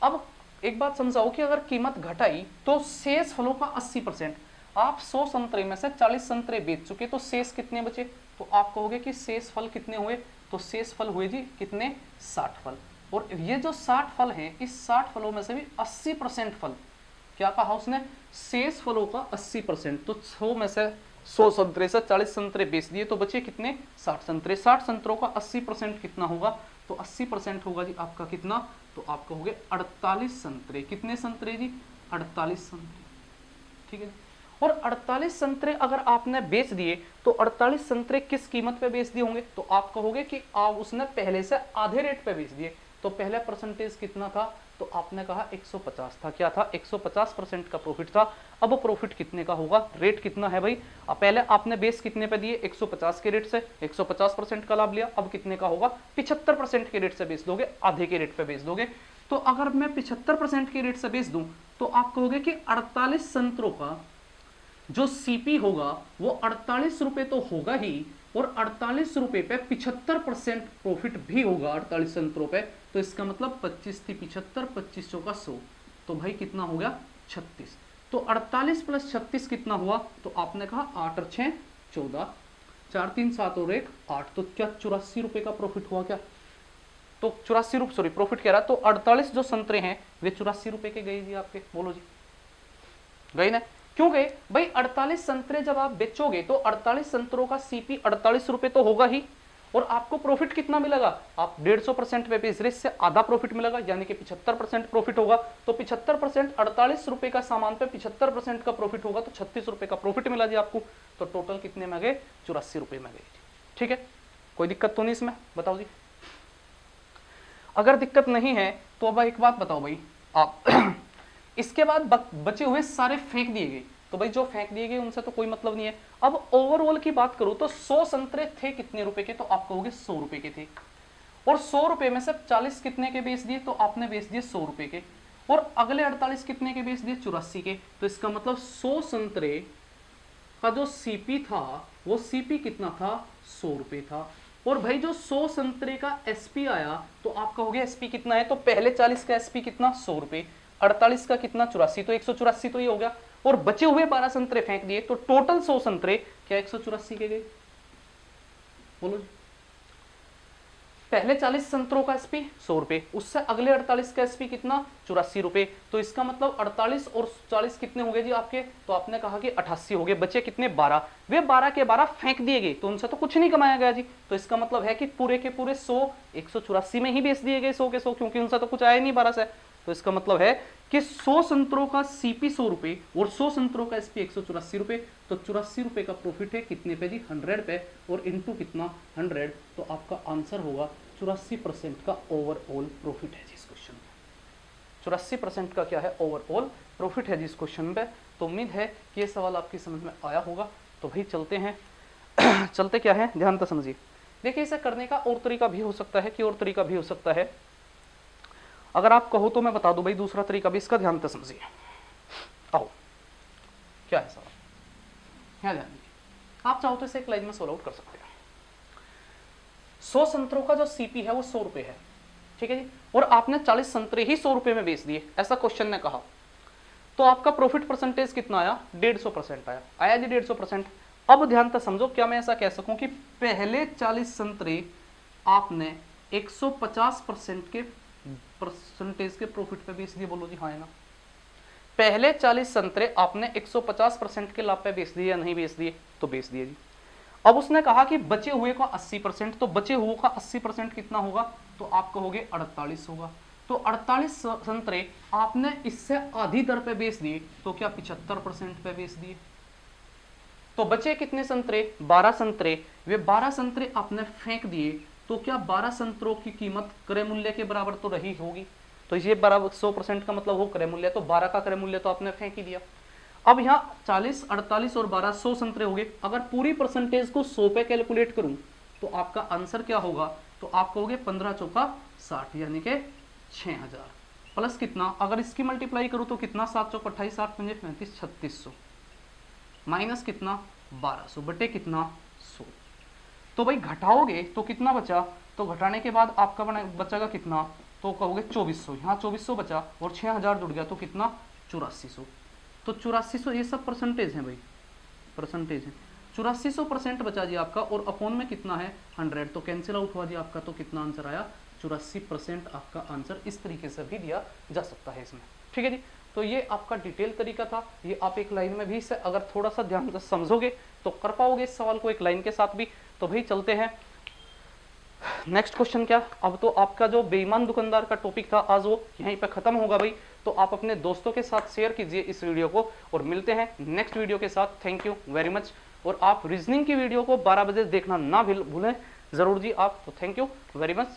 अब एक बात समझाओ कि अगर कीमत घटाई तो शेष फलों का 80%, आप 100 संतरे में से 40 संतरे बेच चुके, तो शेष कितने बचे? तो आप कहोगे कि शेष फल कितने हुए? तो शेष फल हुए जी कितने? 60 फल। और ये जो 60 फल हैं, इस 60 फलों में से भी 80% फल, क्या कहा उसने? शेष फलों का 80%। तो 100 में से 100 संतरे से 40 संतरे बेच दिए, तो बचे कितने? 60 संतरे। 60 संतरों का 80% कितना होगा? तो 80% होगा जी आपका कितना? तो आप कहोगे 48 संतरे। कितने संतरे जी? 48 संतरे। ठीक है। और 48 संतरे अगर आपने बेच दिए तो 48 संतरे किस कीमत पे बेच दिए होंगे, तो आप कहोगे कि उसने पहले से आधे रेट पे बेच दिए। तो पहले परसेंटेज कितना था, तो आपने कहा 150 था। क्या था, 150% का प्रॉफिट था। अब प्रॉफिट कितने का होगा, रेट कितना है भाई, पहले आपने बेस कितने पे दिए, 150 के रेट से 150% का लाभ लिया। अब कितने का होगा, 75% के रेट से बेच दोगे, आधे के रेट पे बेच दोगे। तो अगर मैं 75% के रेट से बेच दूं तो आप कहोगे कि 48 संतरों का जो सीपी होगा वो 48 रुपए तो होगा ही, और 48 रुपए पे 75% प्रॉफिट भी होगा 48 संतरों पे। तो इसका मतलब 25 थी 75, 25 चौका 100, तो भाई कितना हो गया 36। तो 48 प्लस 36 कितना हुआ, तो आपने कहा 8 और 6 14, 4 3 7 और 1 8, तो क्या 84 रुपए का प्रॉफिट हुआ क्या, तो 84 रुपए, सॉरी प्रॉफिट कह रहा, तो 48 जो संतरे हैं वे 84 रुपए के गए जी आपके, बोलो जी गई ना। क्यों गए भाई, 48 संतरे जब आप बेचोगे तो 48 संतरों का सीपी 48 रुपए तो होगा ही, और आपको प्रॉफिट कितना मिलेगा, आप 150% पे बेच रहे, इससे आधा प्रॉफिट मिलेगा, यानी कि 75% प्रॉफिट होगा। तो 75% 48 रुपए का सामान पे 75% का प्रॉफिट होगा, तो 36 रुपए का प्रॉफिट मिला जी आपको। तो टोटल कितने में गए, 84 रुपए में गए। ठीक है, कोई दिक्कत तो नहीं इसमें, बताओ जी। अगर दिक्कत नहीं है तो अब एक बात बताओ भाई आप इसके बाद बचे हुए सारे फेंक दिए गए, तो भाई जो फेंक दिए गए उनसे तो कोई मतलब नहीं है। अब ओवरऑल की बात करूं तो 100 संतरे थे कितने रुपए के, तो आप कहोगे 100 रुपए के थे, और 100 रुपए में से 40 कितने के बेच दिए, तो आपने बेच दिए 100 रुपए के, और अगले 48 कितने के बेच दिए, 84 के। तो इसका मतलब 100 संतरे का जो सीपी था वो सीपी कितना था, 100 रुपए था। और भाई जो 100 संतरे का एसपी आया, तो आप कहोगे एसपी कितना है, तो पहले 40 का एसपी कितना, 100 रुपए, 48 का कितना 84, तो 184 तो ये हो गया, और बचे हुए 12 संतरे फेंक दिए, तो टोटल 100 संतरे क्या 184 के गए, बोलो जी। पहले 40 संतरों का एसपी 100 रुपए, उससे अगले 48 का एसपी कितना 84 रुपए, तो इसका मतलब 48 और 40 कितने हो गए जी आपके, तो आपने कहा कि 88 हो गए, बचे कितने 12, वे 12 के 12 फेंक दिए गए, तो उनसे तो कुछ नहीं कमाया गया जी। तो इसका मतलब है कि पूरे के पूरे 100 184 में ही बेच दिए गए, 100 के 100, क्योंकि उनसे तो कुछ आया नहीं 12 से। तो इसका मतलब है कि 100 संतरों का सीपी 100 रुपए और 100 संतरों का एसपी 184 रुपए, तो 84 रुपए का प्रॉफिट है कितने पे जी, 100 पे, और इंटू कितना 100, तो आपका आंसर होगा 84% का ओवरऑल प्रॉफिट है जी इस क्वेश्चन में। 84% का क्या है, ओवरऑल प्रॉफिट है जी इस क्वेश्चन पे। तो उम्मीद है कि ये सवाल आपकी समझ में आया होगा। तो भाई चलते हैं चलते क्या है, ध्यान से समझिए। देखिए इसे करने का और तरीका भी हो सकता है, कि और तरीका भी हो सकता है, अगर आप कहो तो मैं बता दूं भाई दूसरा तरीका भी, इसका ध्यान से समझिए। आओ क्या है सवाल, क्या ध्यान दीजिए। आप चाहो तो इसे एक लाइन में सोल्व आउट कर सकते हैं। 100 संतरों का जो सीपी है वो 100 रुपए है, ठीक है जी, और आपने 40 संतरे ही 100 रुपए में बेच दिए, ऐसा क्वेश्चन ने कहा, तो आपका प्रॉफिट परसेंटेज कितना आया, 150% आया जी 150%। अब ध्यान से समझो, क्या मैं ऐसा कह सकूं कि पहले 40 संतरे आपने 150% के परसेंटेज के प्रॉफिट पे बेच दिए, बोलो जी हाँ है ना। पहले 40 संतरे आपने 150% के लाभ पे बेच दिए या नहीं बेच दिए, तो बेच दिए जी। अब उसने कहा कि बचे हुए का 80%, तो बचे हुए का 80% कितना होगा, तो आप कहोगे 48 होगा। तो 48 संतरे आपने इससे आधी दर पे बेच दिए, तो क्या 75% पे बेच दिए। तो बचे कितने संतरे, 12 संतरे, वे 12 संतरे आपने फेंक दिए, तो क्या 12 संतरों की कीमत क्रय मूल्य के बराबर तो रही होगी। तो ये बराबर 100% का मतलब हो क्रय मूल्य, तो 12 का क्रय मूल्य तो आपने फेंक ही दिया। अब यहाँ 40, 48 और 12 100 संतरे हो गए। अगर पूरी परसेंटेज को 100 पे कैलकुलेट करूं तो आपका आंसर क्या होगा, तो आप कहोगे 15 चौका 60, यानी कि 6000 प्लस कितना, अगर इसकी मल्टीप्लाई करूं तो कितना, 7 चौक 28, 8 पंजे 35, 3600 माइनस कितना 1200 बटे कितना 100। तो भाई घटाओगे तो कितना बचा, तो घटाने के बाद आपका बचेगा कितना, तो कहोगे 2400, यहाँ 2400 बचा और 6000 जुड़ गया, तो कितना 8400। तो 8400 ये सब परसेंटेज है भाई, परसेंटेज है, 8400% बचा जी आपका, और अपोन में कितना है 100, तो कैंसिल आउट हुआ जी आपका, तो कितना आंसर आया 84% आपका आंसर इस तरीके से भी दिया जा सकता है इसमें, ठीक है जी। तो ये आपका डिटेल तरीका था, ये आप एक लाइन में भी इसे अगर थोड़ा सा ध्यान से समझोगे तो कर पाओगे इस सवाल को एक लाइन के साथ भी। तो भाई चलते हैं नेक्स्ट क्वेश्चन क्या, अब तो आपका जो बेईमान दुकानदार का टॉपिक था आज वो यहीं पे खत्म होगा भाई। तो आप अपने दोस्तों के साथ शेयर कीजिए इस वीडियो को, और मिलते हैं नेक्स्ट वीडियो के साथ। Thank you very much. और आप रीजनिंग की वीडियो को 12 बजे देखना ना भूलें जरूर जी आप। तो थैंक यू वेरी मच।